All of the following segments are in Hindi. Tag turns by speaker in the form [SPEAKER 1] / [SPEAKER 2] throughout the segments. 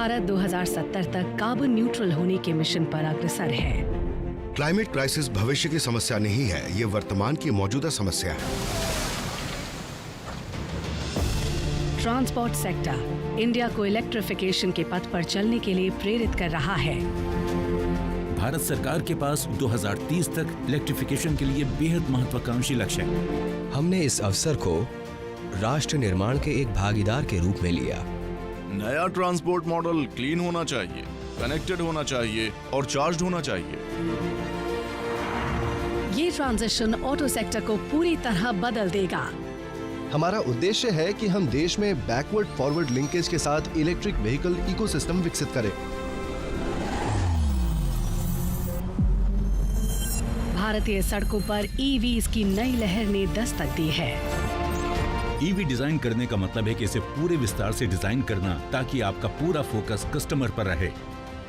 [SPEAKER 1] भारत 2070 तक कार्बन न्यूट्रल होने के मिशन पर अग्रसर है।
[SPEAKER 2] क्लाइमेट क्राइसिस भविष्य की समस्या नहीं है, ये वर्तमान की मौजूदा समस्या है।
[SPEAKER 1] ट्रांसपोर्ट सेक्टर इंडिया को इलेक्ट्रिफिकेशन के पथ पर चलने के लिए प्रेरित कर रहा है।
[SPEAKER 3] भारत सरकार के पास 2030 तक इलेक्ट्रिफिकेशन के लिए बेहद महत्वाकांक्षी लक्ष्य है।
[SPEAKER 4] हमने इस अवसर को राष्ट्र निर्माण के एक भागीदार के रूप में लिया।
[SPEAKER 5] नया ट्रांसपोर्ट मॉडल क्लीन होना चाहिए, कनेक्टेड होना चाहिए और चार्ज्ड होना चाहिए।
[SPEAKER 1] ये ट्रांजिशन ऑटो सेक्टर को पूरी तरह बदल देगा।
[SPEAKER 6] हमारा उद्देश्य है कि हम देश में बैकवर्ड फॉरवर्ड लिंकेज के साथ इलेक्ट्रिक व्हीकल इकोसिस्टम विकसित करें।
[SPEAKER 1] भारतीय सड़कों पर ईवीज की नई लहर ने दस्तक दी है।
[SPEAKER 3] ईवी डिजाइन करने का मतलब है कि इसे पूरे विस्तार से डिजाइन करना ताकि आपका पूरा फोकस कस्टमर पर रहे।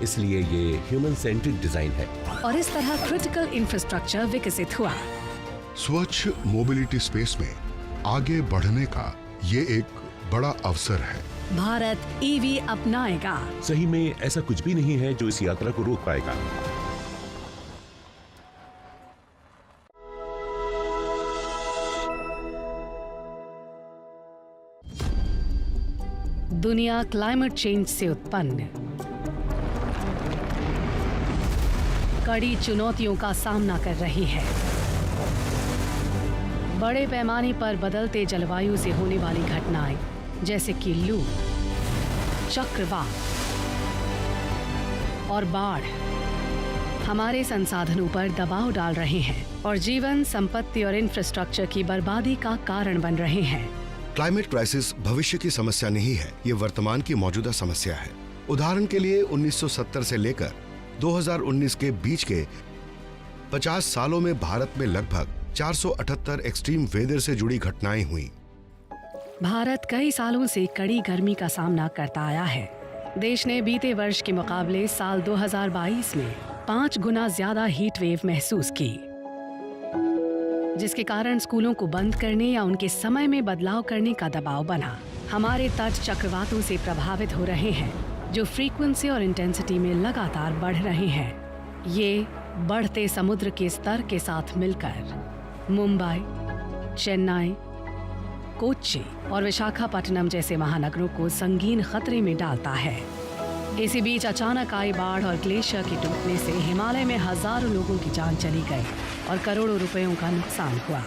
[SPEAKER 4] इसलिए ये ह्यूमन सेंट्रिक डिजाइन है।
[SPEAKER 1] और इस तरह क्रिटिकल इंफ्रास्ट्रक्चर विकसित हुआ।
[SPEAKER 2] स्वच्छ मोबिलिटी स्पेस में आगे बढ़ने का ये एक बड़ा अवसर है।
[SPEAKER 1] भारत ईवी अपनाएगा।
[SPEAKER 3] सही में ऐसा कुछ भी नहीं है जो इस यात्रा को रोक पाएगा।
[SPEAKER 1] दुनिया क्लाइमेट चेंज से उत्पन्न कड़ी चुनौतियों का सामना कर रही है। बड़े पैमाने पर बदलते जलवायु से होने वाली घटनाएं जैसे कि लू, चक्रवात और बाढ़ हमारे संसाधनों पर दबाव डाल रहे हैं और जीवन, संपत्ति और इंफ्रास्ट्रक्चर की बर्बादी का कारण बन रहे हैं।
[SPEAKER 2] क्लाइमेट क्राइसिस भविष्य की समस्या नहीं है, ये वर्तमान की मौजूदा समस्या है। उदाहरण के लिए 1970 से लेकर 2019 के बीच के 50 सालों में भारत में लगभग 478 एक्सट्रीम वेदर से जुड़ी घटनाएं हुई।
[SPEAKER 1] भारत कई सालों से कड़ी गर्मी का सामना करता आया है। देश ने बीते वर्ष के मुकाबले साल 2022 में 5 गुना ज्यादा हीट वेव महसूस की, जिसके कारण स्कूलों को बंद करने या उनके समय में बदलाव करने का दबाव बना। हमारे तट चक्रवातों से प्रभावित हो रहे हैं, जो फ्रीक्वेंसी और इंटेंसिटी में लगातार बढ़ रहे हैं। ये बढ़ते समुद्र के स्तर के साथ मिलकर मुंबई, चेन्नई, कोच्चि और विशाखापट्टनम जैसे महानगरों को संगीन खतरे में डालता है। इसी बीच अचानक आई बाढ़ और ग्लेशियर के टूटने से हिमालय में हजारों लोगों की जान चली गई और करोड़ों रुपयों का नुकसान हुआ।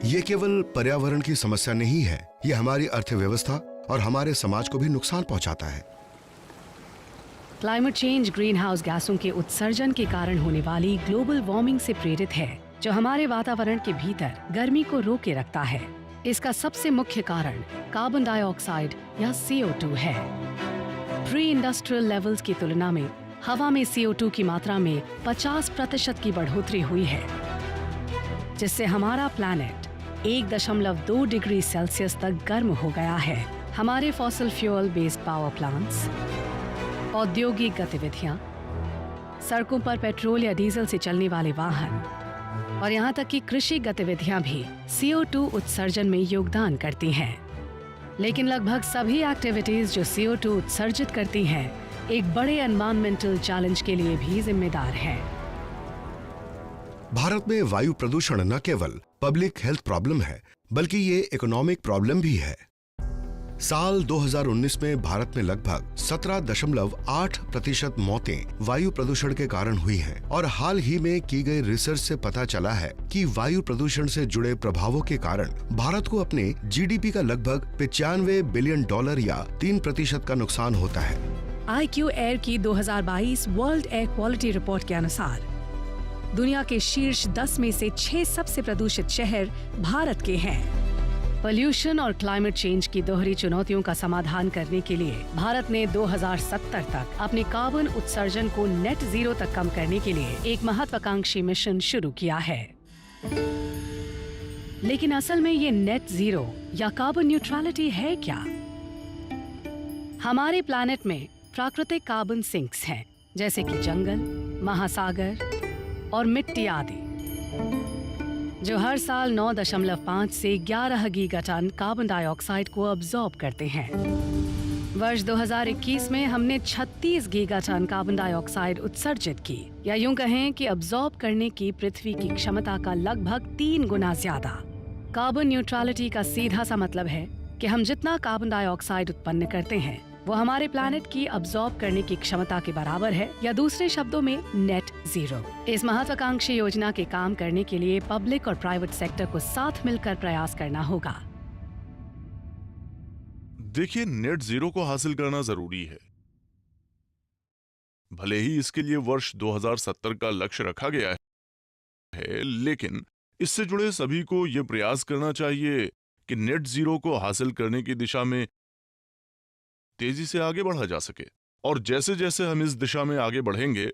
[SPEAKER 2] ये केवल पर्यावरण की समस्या नहीं है, ये हमारी अर्थव्यवस्था और हमारे समाज को भी नुकसान पहुंचाता है।
[SPEAKER 1] क्लाइमेट चेंज ग्रीन हाउस गैसों के उत्सर्जन के कारण होने वाली ग्लोबल वार्मिंग से प्रेरित है, जो हमारे वातावरण के भीतर गर्मी को रोके रखता है। इसका सबसे मुख्य कारण कार्बन डाइऑक्साइड या CO2 है। प्री इंडस्ट्रियल लेवल्स की तुलना में हवा में CO2 की मात्रा में 50% की बढ़ोतरी हुई है, जिससे हमारा प्लैनेट 1.2 डिग्री सेल्सियस तक गर्म हो गया है। हमारे fossil fuel based power plants, औद्योगिक गतिविधियां, सड़कों पर पेट्रोल या डीजल से चलने वाले वाहन और यहाँ तक कि कृषि गतिविधियां भी CO2 उत्सर्जन में योगदान करती हैं। लेकिन लगभग सभी एक्टिविटीज जो CO2 उत्सर्जित करती हैं, एक बड़े एनवायरमेंटल चैलेंज के लिए भी जिम्मेदार हैं।
[SPEAKER 2] भारत में वायु प्रदूषण न केवल पब्लिक हेल्थ प्रॉब्लम है, बल्कि ये इकोनॉमिक प्रॉब्लम भी है। साल 2019 में भारत में लगभग 17.8% मौतें वायु प्रदूषण के कारण हुई हैं और हाल ही में की गई रिसर्च से पता चला है कि वायु प्रदूषण से जुड़े प्रभावों के कारण भारत को अपने GDP का लगभग $95 बिलियन या 3% का नुकसान होता है।
[SPEAKER 1] IQ एयर की 2022 वर्ल्ड एयर क्वालिटी रिपोर्ट के अनुसार दुनिया के शीर्ष 10 में से 6 सबसे प्रदूषित शहर भारत के हैं। पोल्यूशन और क्लाइमेट चेंज की दोहरी चुनौतियों का समाधान करने के लिए भारत ने 2070 तक अपने कार्बन उत्सर्जन को नेट जीरो तक कम करने के लिए एक महत्वाकांक्षी मिशन शुरू किया है। लेकिन असल में ये नेट जीरो या कार्बन न्यूट्रलिटी है क्या? हमारे प्लैनेट में प्राकृतिक कार्बन सिंक्स हैं, जैसे कि जंगल, महासागर और मिट्टी आदि। जो हर साल 9.5 से 11 गीगाटन कार्बन डाइऑक्साइड को अब्सॉर्ब करते हैं। वर्ष 2021 में हमने 36 गीगाटन कार्बन डाइऑक्साइड उत्सर्जित की, या यूं कहें कि अब्सॉर्ब करने की पृथ्वी की क्षमता का लगभग 3 गुना ज्यादा। कार्बन न्यूट्रलिटी का सीधा सा मतलब है कि हम जितना कार्बन डाइऑक्साइड उत्पन्न करते हैं वो हमारे प्लैनेट की अब्सॉर्ब करने की क्षमता के बराबर है, या दूसरे शब्दों में नेट जीरो। इस महत्वाकांक्षी योजना के काम करने के लिए पब्लिक और प्राइवेट सेक्टर को साथ मिलकर प्रयास करना होगा।
[SPEAKER 5] देखिए, नेट जीरो को हासिल करना जरूरी है। भले ही इसके लिए वर्ष 2070 का लक्ष्य रखा गया है, लेकिन इससे जुड़े सभी को यह प्रयास करना चाहिए कि नेट जीरो को हासिल करने की दिशा में तेजी से आगे बढ़ा जा सके। और जैसे जैसे हम इस दिशा में आगे बढ़ेंगे,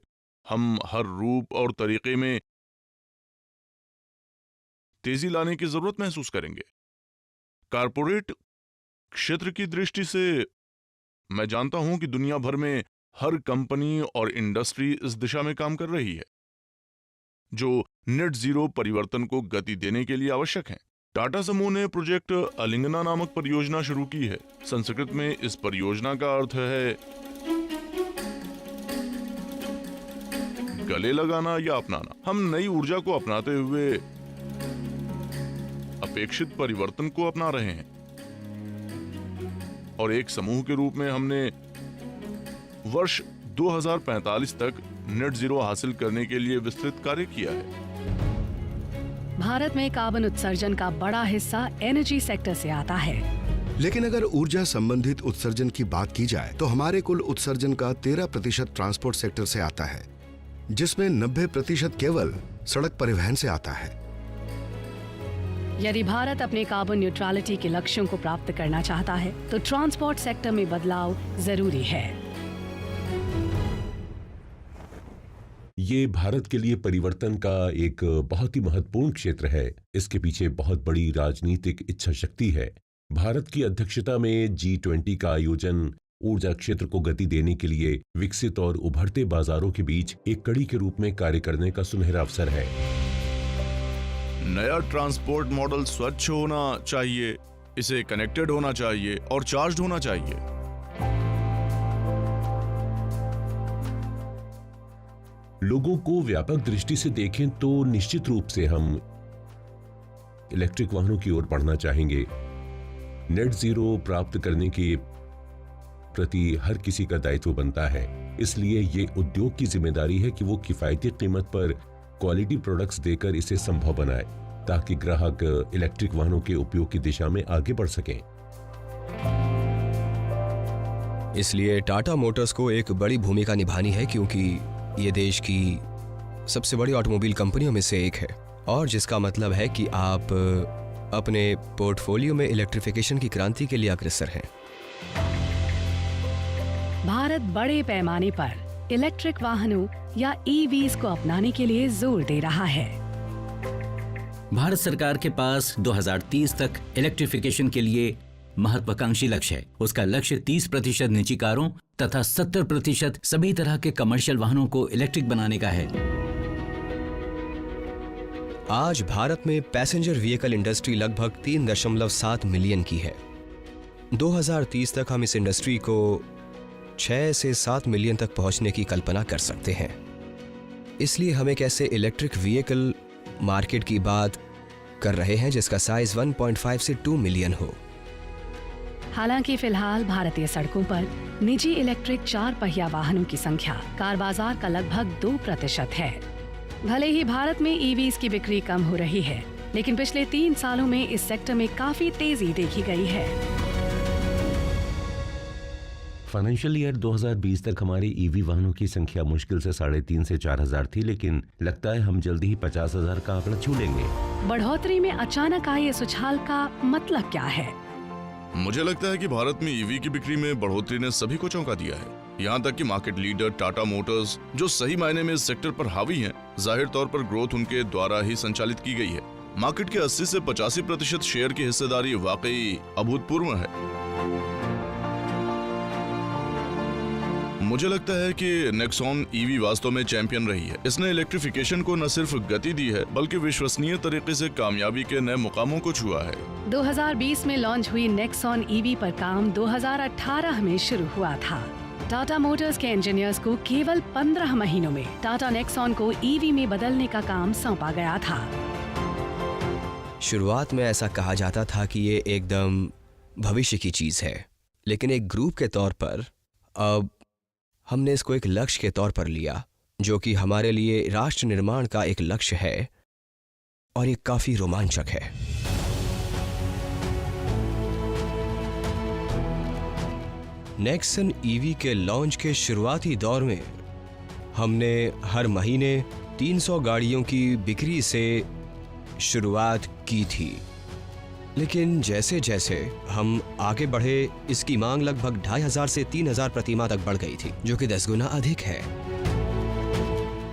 [SPEAKER 5] हम हर रूप और तरीके में तेजी लाने की जरूरत महसूस करेंगे। कारपोरेट क्षेत्र की दृष्टि से मैं जानता हूं कि दुनिया भर में हर कंपनी और इंडस्ट्री इस दिशा में काम कर रही है, जो नेट जीरो परिवर्तन को गति देने के लिए आवश्यक है। टाटा समूह ने प्रोजेक्ट अलिंगना नामक परियोजना शुरू की है। संस्कृत में इस परियोजना का अर्थ है गले लगाना या अपनाना। हम नई ऊर्जा को अपनाते हुए अपेक्षित परिवर्तन को अपना रहे हैं, और एक समूह के रूप में हमने वर्ष 2045 तक नेट जीरो हासिल करने के लिए विस्तृत कार्य किया है।
[SPEAKER 1] भारत में कार्बन उत्सर्जन का बड़ा हिस्सा एनर्जी सेक्टर से आता है।
[SPEAKER 2] लेकिन अगर ऊर्जा संबंधित उत्सर्जन की बात की जाए तो हमारे कुल उत्सर्जन का 13% ट्रांसपोर्ट सेक्टर से आता है, जिसमें 90% केवल सड़क परिवहन से आता है।
[SPEAKER 1] यदि भारत अपने कार्बन न्यूट्रलिटी के लक्ष्यों को प्राप्त करना चाहता है तो ट्रांसपोर्ट सेक्टर में बदलाव जरूरी है।
[SPEAKER 7] ये भारत के लिए परिवर्तन का एक बहुत ही महत्वपूर्ण क्षेत्र है। इसके पीछे बहुत बड़ी राजनीतिक इच्छा शक्ति है। भारत की अध्यक्षता में G20 का आयोजन ऊर्जा क्षेत्र को गति देने के लिए विकसित और उभरते बाजारों के बीच एक कड़ी के रूप में कार्य करने का सुनहरा अवसर है।
[SPEAKER 5] नया ट्रांसपोर्ट मॉडल स्वच्छ होना चाहिए, इसे कनेक्टेड होना चाहिए और चार्ज होना चाहिए।
[SPEAKER 7] लोगों को व्यापक दृष्टि से देखें तो निश्चित रूप से हम इलेक्ट्रिक वाहनों की ओर बढ़ना चाहेंगे। नेट जीरो प्राप्त करने के प्रति हर किसी का दायित्व बनता है, इसलिए ये उद्योग की जिम्मेदारी है कि वो किफायती कीमत पर क्वालिटी प्रोडक्ट्स देकर इसे संभव बनाए, ताकि ग्राहक इलेक्ट्रिक वाहनों के उपयोग की दिशा में आगे बढ़ सकें।
[SPEAKER 4] इसलिए टाटा मोटर्स को एक बड़ी भूमिका निभानी है, क्योंकि ये देश की सबसे बड़ी ऑटोमोबाइल कंपनियों में से एक है, और जिसका मतलब है कि आप अपने पोर्टफोलियो में इलेक्ट्रिफिकेशन की क्रांति के लिए अग्रसर हैं।
[SPEAKER 1] भारत बड़े पैमाने पर इलेक्ट्रिक वाहनों या ईवीज को अपनाने के लिए जोर दे रहा है।
[SPEAKER 3] भारत सरकार के पास 2030 तक इलेक्ट्रिफिकेशन के लिए महत्वाकांक्षी लक्ष्य है। उसका लक्ष्य 30% निजी कारों तथा 70% सभी तरह के कमर्शियल वाहनों को इलेक्ट्रिक बनाने का है।
[SPEAKER 4] आज भारत में पैसेंजर व्हीकल इंडस्ट्री लगभग 3.7 मिलियन की है। 2030 तक हम इस इंडस्ट्री को 6 से 7 मिलियन तक पहुंचने की कल्पना कर सकते हैं। इसलिए हम एक ऐसे इलेक्ट्रिक व्हीकल मार्केट की बात कर रहे हैं जिसका साइज 1.5 से 2 मिलियन हो।
[SPEAKER 1] हालांकि फिलहाल भारतीय सड़कों पर निजी इलेक्ट्रिक 4 पहिया वाहनों की संख्या कार बाजार का लगभग 2% है। भले ही भारत में ईवीज की बिक्री कम हो रही है, लेकिन पिछले 3 सालों में इस सेक्टर में काफी तेजी देखी गई है।
[SPEAKER 7] फाइनेंशियल ईयर 2020 तक हमारे ईवी वाहनों की संख्या मुश्किल से 3.5 से 4,000 थी, लेकिन लगता है हम जल्दी ही 50,000 का आंकड़ा छू लेंगे।
[SPEAKER 1] बढ़ोतरी में अचानक आए इस उछाल का मतलब क्या है?
[SPEAKER 5] मुझे लगता है कि भारत में ईवी की बिक्री में बढ़ोतरी ने सभी को चौंका दिया है। यहाँ तक कि मार्केट लीडर टाटा मोटर्स, जो सही मायने में इस सेक्टर पर हावी हैं, जाहिर तौर पर ग्रोथ उनके द्वारा ही संचालित की गई है। मार्केट के 80 से 85% शेयर की हिस्सेदारी वाकई अभूतपूर्व है। मुझे लगता है कि नेक्सॉन ईवी वास्तव में चैंपियन रही है। इसने इलेक्ट्रिफिकेशन को न सिर्फ गति दी है बल्कि विश्वसनीय तरीके से कामयाबी के नए मुकामों को छुआ है।
[SPEAKER 1] 2020 में लॉन्च हुई नेक्सॉन ईवी पर काम 2018 में शुरू हुआ था। टाटा मोटर्स के इंजीनियर्स को केवल 15 महीनों में टाटा नेक्सॉन को ईवी में बदलने का काम सौंपा गया था।
[SPEAKER 4] शुरुआत में ऐसा कहा जाता था कि ये एकदम भविष्य की चीज है, लेकिन एक ग्रुप के तौर पर अब हमने इसको एक लक्ष्य के तौर पर लिया, जो कि हमारे लिए राष्ट्र निर्माण का एक लक्ष्य है और ये काफी रोमांचक है। नेक्सन ईवी के लॉन्च के शुरुआती दौर में हमने हर महीने 300 गाड़ियों की बिक्री से शुरुआत की थी, लेकिन जैसे जैसे हम आगे बढ़े इसकी मांग लगभग 2500 से 3000 प्रति माह तक बढ़ गई थी, जो कि 10 गुना अधिक है।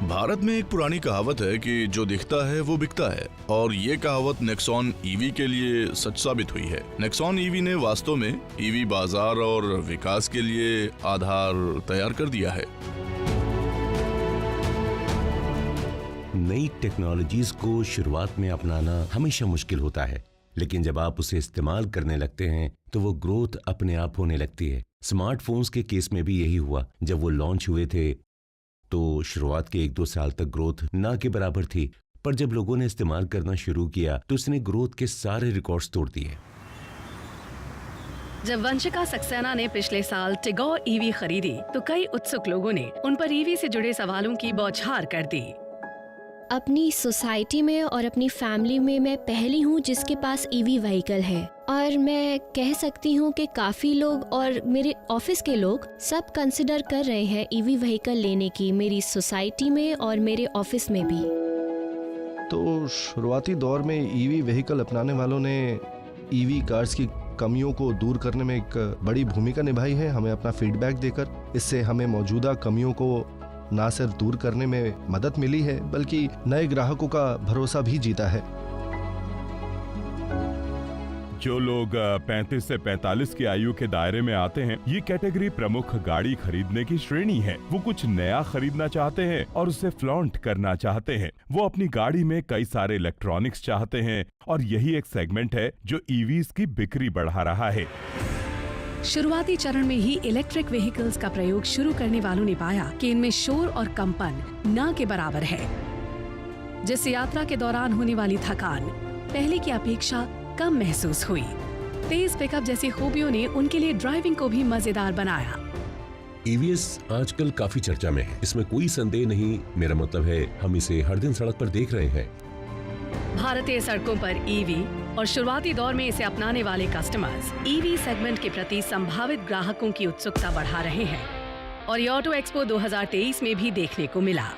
[SPEAKER 5] भारत में एक पुरानी कहावत है कि जो दिखता है वो बिकता है, और ये कहावत नेक्सॉन ईवी के लिए सच साबित हुई है। नेक्सॉन ईवी ने वास्तव में ईवी बाजार और विकास के लिए आधार तैयार कर दिया है।
[SPEAKER 7] नई टेक्नोलॉजीज को शुरुआत में अपनाना हमेशा मुश्किल होता है, लेकिन जब आप उसे इस्तेमाल करने लगते हैं तो वो ग्रोथ अपने आप होने लगती है। स्मार्टफोन्स के केस में भी यही हुआ। जब वो लॉन्च हुए थे तो शुरुआत के 1-2 साल तक ग्रोथ ना के बराबर थी, पर जब लोगों ने इस्तेमाल करना शुरू किया तो उसने ग्रोथ के सारे रिकॉर्ड्स तोड़ दिए।
[SPEAKER 1] जब वंशिका सक्सेना ने पिछले साल टिगोर ईवी खरीदी तो कई उत्सुक लोगों ने उन पर ईवी से जुड़े सवालों की बौछार कर दी।
[SPEAKER 8] अपनी सोसाइटी में और अपनी फैमिली में मैं पहली हूँ जिसके पास ईवी व्हीकल है, और मैं कह सकती हूँ कि काफ़ी लोग और मेरे ऑफिस के लोग सब कंसिडर कर रहे हैं ईवी व्हीकल लेने की, मेरी सोसाइटी में और मेरे ऑफिस में भी।
[SPEAKER 6] तो शुरुआती दौर में ईवी व्हीकल अपनाने वालों ने ईवी कार्स की कमियों को दूर करने में एक बड़ी भूमिका निभाई है, हमें अपना फीडबैक देकर। इससे हमें मौजूदा कमियों को ना सिर्फ दूर करने में मदद मिली है बल्कि नए ग्राहकों का भरोसा भी जीता है।
[SPEAKER 9] जो लोग 35 से 45 की आयु के दायरे में आते हैं, ये कैटेगरी प्रमुख गाड़ी खरीदने की श्रेणी है। वो कुछ नया खरीदना चाहते हैं और उसे फ्लॉन्ट करना चाहते हैं। वो अपनी गाड़ी में कई सारे इलेक्ट्रॉनिक्स चाहते हैं, और यही एक सेगमेंट है जो ईवीज की बिक्री बढ़ा रहा है।
[SPEAKER 1] शुरुआती चरण में ही इलेक्ट्रिक व्हीकल्स का प्रयोग शुरू करने वालों ने पाया कि इनमें शोर और कंपन न के बराबर है, जिससे यात्रा के दौरान होने वाली थकान पहले की अपेक्षा कम महसूस हुई। तेज पिकअप जैसी खूबियों ने उनके लिए ड्राइविंग को भी मजेदार बनाया।
[SPEAKER 7] ईवीएस आजकल काफी चर्चा में है, इसमें कोई संदेह नहीं। मेरा मतलब है हम इसे हर दिन सड़क पर देख रहे हैं।
[SPEAKER 1] भारतीय सड़कों पर ईवी और शुरुआती दौर में इसे अपनाने वाले कस्टमर्स ईवी सेगमेंट के प्रति संभावित ग्राहकों की उत्सुकता बढ़ा रहे हैं, और ये ऑटो एक्सपो 2023 में भी देखने को मिला।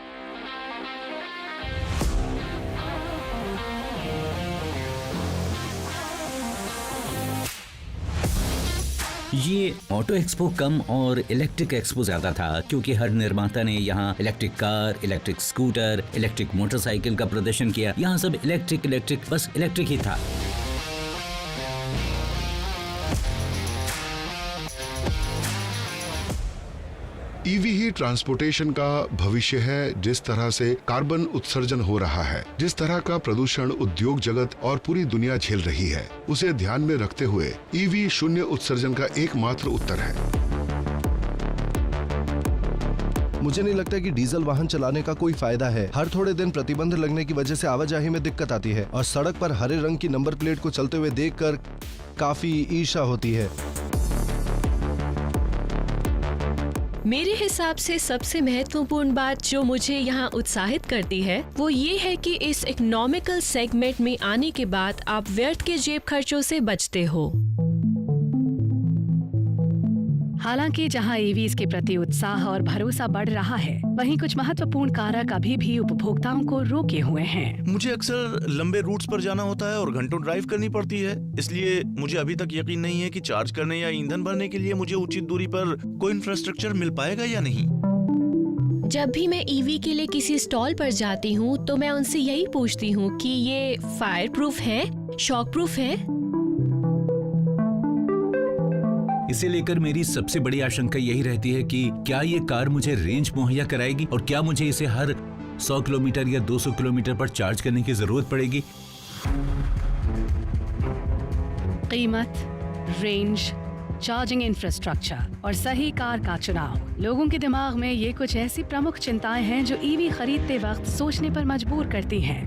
[SPEAKER 3] ये ऑटो एक्सपो कम और इलेक्ट्रिक एक्सपो ज्यादा था, क्योंकि हर निर्माता ने यहाँ electric car, electric scooter, electric motorcycle का प्रदर्शन किया। यहाँ सब इलेक्ट्रिक बस इलेक्ट्रिक ही था।
[SPEAKER 2] ईवी ही ट्रांसपोर्टेशन का भविष्य है। जिस तरह से कार्बन उत्सर्जन हो रहा है, जिस तरह का प्रदूषण उद्योग जगत और पूरी दुनिया झेल रही है, उसे ध्यान में रखते हुए ईवी शून्य उत्सर्जन का एकमात्र उत्तर है।
[SPEAKER 6] मुझे नहीं लगता कि डीजल वाहन चलाने का कोई फायदा है। हर थोड़े दिन प्रतिबंध लगने की वजह से आवाजाही में दिक्कत आती है, और सड़क पर हरे रंग की नंबर प्लेट को चलते हुए देखकर काफी ईर्ष्या होती है।
[SPEAKER 10] मेरे हिसाब से सबसे महत्वपूर्ण बात जो मुझे यहाँ उत्साहित करती है वो ये है कि इस इकोनॉमिकल सेगमेंट में आने के बाद आप व्यर्थ के जेब खर्चों से बचते हो।
[SPEAKER 1] हालांकि जहां ईवीज के प्रति उत्साह और भरोसा बढ़ रहा है, वहीं कुछ महत्वपूर्ण कारक अभी भी उपभोक्ताओं को रोके हुए हैं।
[SPEAKER 5] मुझे अक्सर लंबे रूट्स पर जाना होता है और घंटों ड्राइव करनी पड़ती है, इसलिए मुझे अभी तक यकीन नहीं है कि चार्ज करने या ईंधन भरने के लिए मुझे उचित दूरी पर कोई इंफ्रास्ट्रक्चर मिल पाएगा या नहीं।
[SPEAKER 10] जब भी मैं ईवी के लिए किसी स्टॉल पर जाती हूँ तो मैं उनसे यही पूछती हूँ कि ये फायर प्रूफ है, शॉक प्रूफ है।
[SPEAKER 3] इसे लेकर मेरी सबसे बड़ी आशंका यही रहती है कि क्या ये कार मुझे रेंज मुहैया कराएगी और क्या मुझे इसे हर 100 किलोमीटर या 200 किलोमीटर पर चार्ज करने की जरूरत पड़ेगी।
[SPEAKER 1] कीमत, रेंज, चार्जिंग इंफ्रास्ट्रक्चर और सही कार का चुनाव, लोगों के दिमाग में ये कुछ ऐसी प्रमुख चिंताएं हैं जो ईवी खरीदते वक्त सोचने पर मजबूर करती हैं।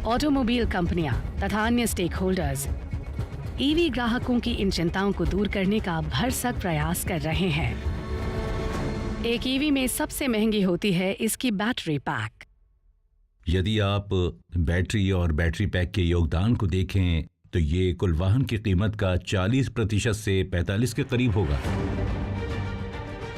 [SPEAKER 1] ऑटोमोबाइल कंपनियां तथा अन्य स्टेक होल्डर्स ईवी ग्राहकों की इन चिंताओं को दूर करने का भरसक प्रयास कर रहे हैं। एक ईवी में सबसे महंगी होती है इसकी बैटरी पैक।
[SPEAKER 3] यदि आप बैटरी और बैटरी पैक के योगदान को देखें तो ये कुल वाहन की कीमत का 40% से 45% के करीब होगा।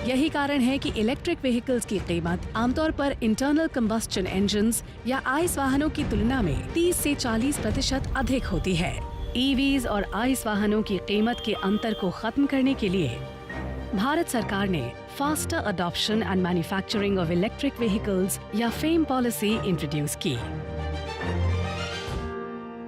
[SPEAKER 1] यही कारण है कि इलेक्ट्रिक व्हीकल्स की कीमत आमतौर पर इंटरनल कंबस्शन इंजन्स या आइस वाहनों की तुलना में 30 से 40% अधिक होती है। ईवीज और आइस वाहनों की कीमत के अंतर को खत्म करने के लिए भारत सरकार ने faster adoption and manufacturing of electric vehicles या फेम पॉलिसी इंट्रोड्यूस की।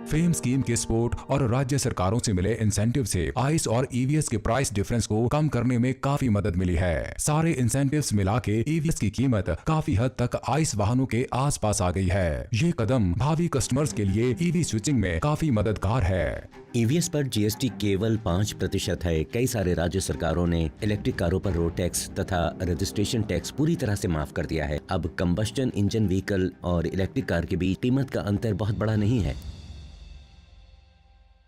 [SPEAKER 11] फेम स्कीम के सपोर्ट और राज्य सरकारों से मिले इंसेंटिव से आइस और ईवीएस के प्राइस डिफरेंस को कम करने में काफी मदद मिली है। सारे इंसेंटिव्स मिला के ईवीएस की कीमत काफी हद तक आइस वाहनों के आसपास आ गई है। ये कदम भावी कस्टमर्स के लिए ईवी स्विचिंग में काफी मददगार है।
[SPEAKER 12] ईवीएस पर जीएसटी केवल 5% है। कई सारे राज्य सरकारों ने इलेक्ट्रिक कारों पर रोड टैक्स तथा रजिस्ट्रेशन टैक्स पूरी तरह से माफ कर दिया है। अब कंबस्टन इंजन व्हीकल और इलेक्ट्रिक कार के बीच कीमत का अंतर बहुत बड़ा नहीं है।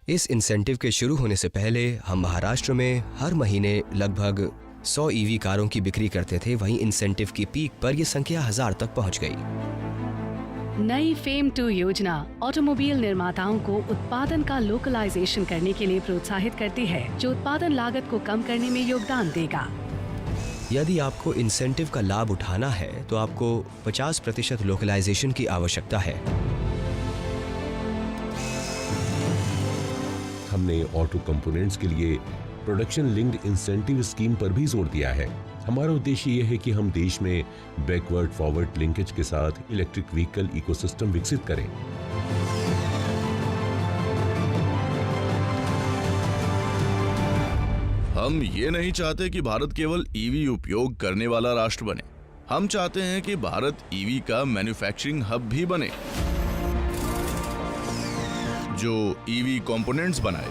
[SPEAKER 4] इस इंसेंटिव के शुरू होने से पहले हम महाराष्ट्र में हर महीने लगभग 100 ईवी कारों की बिक्री करते थे। वहीं इंसेंटिव की पीक पर यह संख्या 1000 तक पहुंच गई।
[SPEAKER 1] नई फेम 2 योजना ऑटोमोबाइल निर्माताओं को उत्पादन का लोकलाइजेशन करने के लिए प्रोत्साहित करती है, जो उत्पादन लागत को कम करने में योगदान देगा।
[SPEAKER 4] यदि आपको इंसेंटिव का लाभ उठाना है तो आपको 50% लोकलाइजेशन की आवश्यकता है।
[SPEAKER 7] हमने ऑटो कंपोनेंट्स के लिए प्रोडक्शन लिंक्ड इंसेंटिव स्कीम पर भी जोर दिया है। हमारा उद्देश्य यह है कि हम देश में बैकवर्ड फॉरवर्ड लिंकेज के साथ इलेक्ट्रिक व्हीकल इकोसिस्टम विकसित करें।
[SPEAKER 5] हम ये नहीं चाहते कि भारत केवल ईवी उपयोग करने वाला राष्ट्र बने। हम चाहते हैं कि भारत ईवी का मैन्युफैक्चरिंग हब भी बने, जो ईवी कंपोनेंट्स बनाए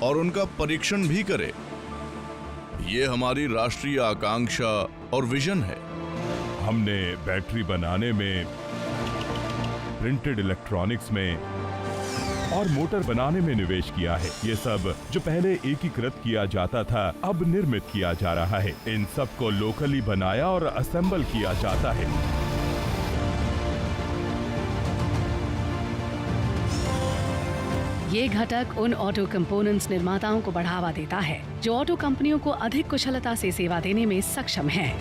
[SPEAKER 5] और उनका परीक्षण भी करे। ये हमारी राष्ट्रीय आकांक्षा और विजन है।
[SPEAKER 9] हमने बैटरी बनाने में, प्रिंटेड इलेक्ट्रॉनिक्स में और मोटर बनाने में निवेश किया है। ये सब जो पहले एकीकृत किया जाता था अब निर्मित किया जा रहा है। इन सब को लोकली बनाया और असेंबल किया जाता है।
[SPEAKER 1] ये घटक उन ऑटो कंपोनेंट्स निर्माताओं को बढ़ावा देता है जो ऑटो कंपनियों को अधिक कुशलता से सेवा देने में सक्षम हैं।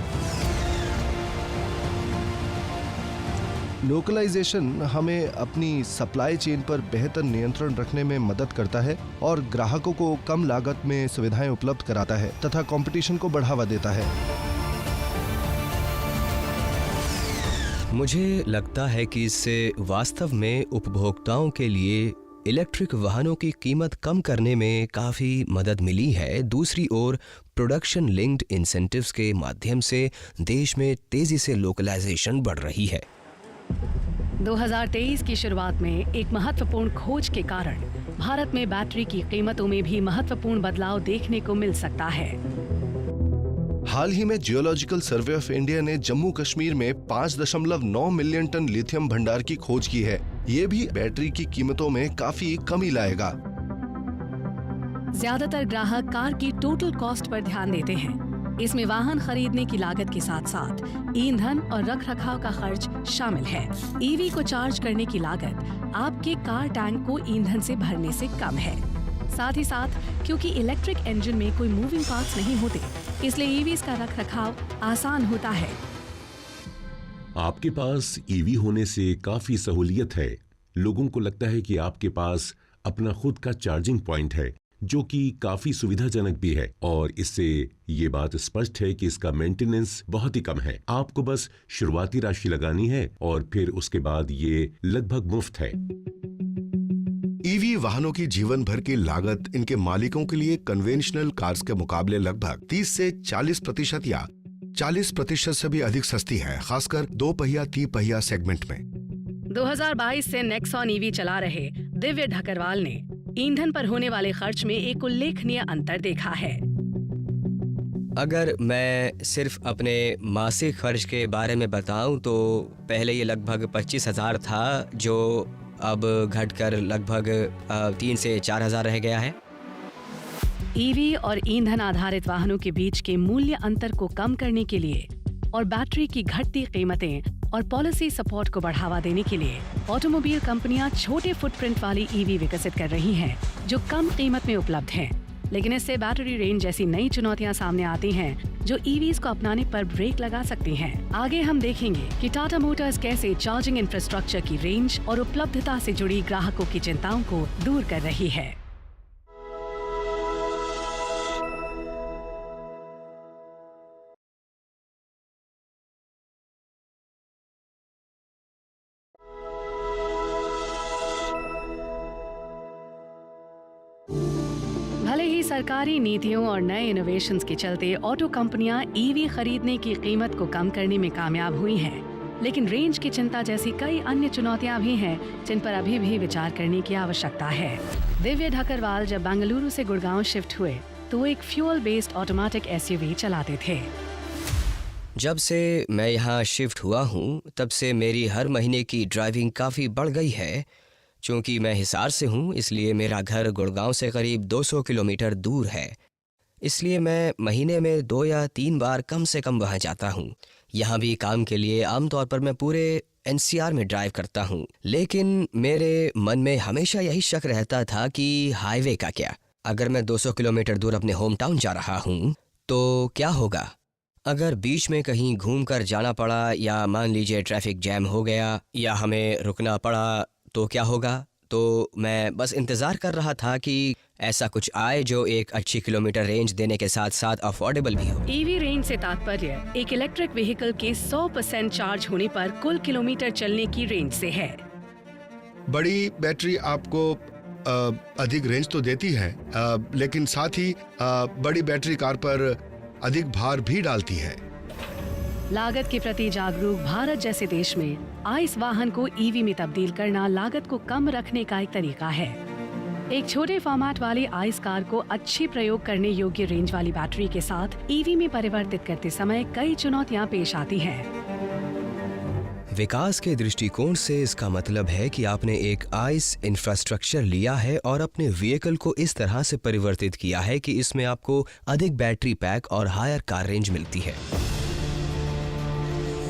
[SPEAKER 6] लोकलाइजेशन हमें अपनी सप्लाई चेन पर बेहतर नियंत्रण रखने में मदद करता है और ग्राहकों को कम लागत में सुविधाएं उपलब्ध कराता है तथा कंपटीशन को बढ़ावा देता है।
[SPEAKER 4] मुझे लगता है कि इससे वास्तव में उपभोक्ताओं के लिए इलेक्ट्रिक वाहनों की कीमत कम करने में काफी मदद मिली है। दूसरी ओर प्रोडक्शन लिंक्ड इंसेंटिव्स के माध्यम से देश में तेजी से लोकलाइजेशन बढ़ रही है।
[SPEAKER 1] 2023 की शुरुआत में एक महत्वपूर्ण खोज के कारण भारत में बैटरी की कीमतों में भी महत्वपूर्ण बदलाव देखने को मिल सकता है।
[SPEAKER 6] हाल ही में जियोलॉजिकल सर्वे ऑफ इंडिया ने जम्मू कश्मीर में 5.9 मिलियन टन लिथियम भंडार की खोज की है। ये भी बैटरी की कीमतों में काफी कमी लाएगा।
[SPEAKER 1] ज्यादातर ग्राहक कार की टोटल कॉस्ट पर ध्यान देते हैं। इसमें वाहन खरीदने की लागत के साथ साथ ईंधन और रखरखाव का खर्च शामिल है। ईवी को चार्ज करने की लागत आपके कार टैंक को ईंधन से भरने से कम है। साथ ही साथ क्योंकि इलेक्ट्रिक इंजन में कोई मूविंग पार्ट्स नहीं होते, इसलिए ईवीज का रखरखाव आसान होता है।
[SPEAKER 7] आपके पास ईवी होने से काफी सहूलियत है। लोगों को लगता है कि आपके पास अपना खुद का चार्जिंग पॉइंट है, जो कि काफी सुविधाजनक भी है, और इससे ये बात स्पष्ट है कि इसका मेंटेनेंस बहुत ही कम है। आपको बस शुरुआती राशि लगानी है और फिर उसके बाद ये लगभग मुफ्त है।
[SPEAKER 2] वाहनों की जीवन भर की लागत इनके मालिकों के लिए कन्वेंशनल कार्स के मुकाबले लगभग 30 से 40% या 40% से भी अधिक सस्ती है, खासकर 2 पहिया 3 पहिया सेगमेंट में।
[SPEAKER 1] 2022 से नेक्सॉन ईवी चला रहे दिव्य ढकरवाल ने ईंधन पर होने वाले खर्च में एक उल्लेखनीय अंतर देखा है।
[SPEAKER 4] अगर मैं सिर्फ अपने मासिक खर्च के बारे में बताऊं तो पहले ये लगभग 25,000 था, जो अब घटकर लगभग 3 से 4,000 रह गया है।
[SPEAKER 1] ईवी और ईंधन आधारित वाहनों के बीच के मूल्य अंतर को कम करने के लिए और बैटरी की घटती कीमतें और पॉलिसी सपोर्ट को बढ़ावा देने के लिए ऑटोमोबाइल कंपनियां छोटे फुटप्रिंट वाली ईवी विकसित कर रही हैं, जो कम कीमत में उपलब्ध हैं। लेकिन इससे बैटरी रेंज जैसी नई चुनौतियां सामने आती हैं, जो ईवीज को अपनाने पर ब्रेक लगा सकती हैं। आगे हम देखेंगे कि टाटा मोटर्स कैसे चार्जिंग इंफ्रास्ट्रक्चर की रेंज और उपलब्धता से जुड़ी ग्राहकों की चिंताओं को दूर कर रही है। भले ही सरकारी नीतियों और नए इनोवेशंस के चलते ऑटो कंपनियां ईवी खरीदने की कीमत को कम करने में कामयाब हुई हैं, लेकिन रेंज की चिंता जैसी कई अन्य चुनौतियां भी हैं जिन पर अभी भी विचार करने की आवश्यकता है। दिव्य ढकरवाल जब बेंगलुरु से गुड़गांव शिफ्ट हुए तो वो एक फ्यूल बेस्ड ऑटोमेटिक एसयूवी चलाते थे।
[SPEAKER 4] जब से मैं यहाँ शिफ्ट हुआ हूँ तब से मेरी हर महीने की ड्राइविंग काफ़ी बढ़ गई है। चूँकि मैं हिसार से हूँ इसलिए मेरा घर गुड़गांव से करीब 200 किलोमीटर दूर है, इसलिए मैं महीने में 2 या 3 बार कम से कम वहाँ जाता हूँ। यहाँ भी काम के लिए आमतौर पर मैं पूरे NCR में ड्राइव करता हूँ, लेकिन मेरे मन में हमेशा यही शक रहता था कि हाईवे का क्या, अगर मैं 200 किलोमीटर दूर अपने होम टाउन जा रहा हूँ तो क्या होगा। अगर बीच में कहीं घूमकर जाना पड़ा या मान लीजिए ट्रैफिक जैम हो गया या हमें रुकना पड़ा तो क्या होगा। तो मैं बस इंतज़ार कर रहा था कि ऐसा कुछ आए जो एक अच्छी किलोमीटर रेंज देने के साथ साथ अफोर्डेबल भी हो।
[SPEAKER 1] ईवी रेंज से तात्पर्य एक इलेक्ट्रिक व्हीकल के 100% चार्ज होने पर कुल किलोमीटर चलने की रेंज से है।
[SPEAKER 2] बड़ी बैटरी आपको अधिक रेंज तो देती है, लेकिन साथ ही बड़ी बैटरी कार पर अधिक भार भी डालती है।
[SPEAKER 1] लागत के प्रति जागरूक भारत जैसे देश में आइस वाहन को ईवी में तब्दील करना लागत को कम रखने का एक तरीका है। एक छोटे फॉर्मेट वाली आइस कार को अच्छी प्रयोग करने योग्य रेंज वाली बैटरी के साथ ईवी में परिवर्तित करते समय कई चुनौतियां पेश आती हैं।
[SPEAKER 4] विकास के दृष्टिकोण से इसका मतलब है कि आपने एक आइस इंफ्रास्ट्रक्चर लिया है और अपने व्हीकल को इस तरह से परिवर्तित किया है कि इसमें आपको अधिक बैटरी पैक और हायर कार रेंज मिलती है।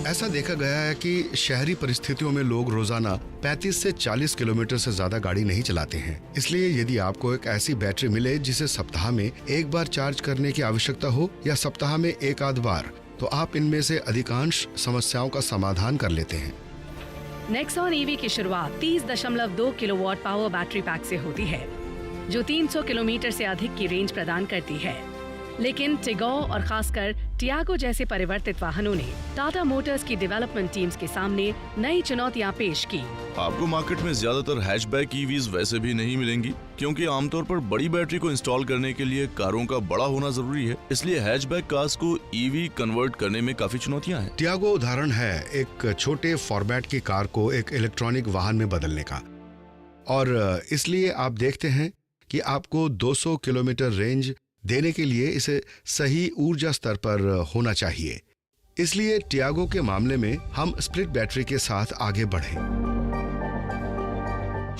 [SPEAKER 2] ऐसा देखा गया है कि शहरी परिस्थितियों में लोग रोजाना 35 से 40 किलोमीटर से ज्यादा गाड़ी नहीं चलाते हैं। इसलिए यदि आपको एक ऐसी बैटरी मिले जिसे सप्ताह में एक बार चार्ज करने की आवश्यकता हो या सप्ताह में एक आध बार, तो आप इनमें से अधिकांश समस्याओं का समाधान कर लेते हैं।
[SPEAKER 1] नेक्सॉन ईवी की शुरुआत 30.2 किलोवाट पावर बैटरी पैक से होती है, जो 300 किलोमीटर से अधिक की रेंज प्रदान करती है। लेकिन टिगो और खासकर टियागो जैसे परिवर्तित वाहनों ने टाटा मोटर्स की डेवलपमेंट टीम्स के सामने नई चुनौतियां पेश की।
[SPEAKER 5] आपको मार्केट में ज्यादातर हैचबैक ईवीज वैसे भी नहीं मिलेंगी, क्योंकि आमतौर पर बड़ी बैटरी को इंस्टॉल करने के लिए कारों का बड़ा होना जरूरी है। इसलिए हैचबैक कार्स को ईवी कन्वर्ट करने में काफी चुनौतियां हैं।
[SPEAKER 2] टियागो उदाहरण है एक छोटे फॉर्मेट की कार को एक इलेक्ट्रॉनिक वाहन में बदलने का, और इसलिए आप देखते हैं कि आपको 200 किलोमीटर रेंज देने के लिए इसे सही ऊर्जा स्तर पर होना चाहिए। इसलिए टियागो के मामले में हम स्प्लिट बैटरी के साथ आगे बढ़े।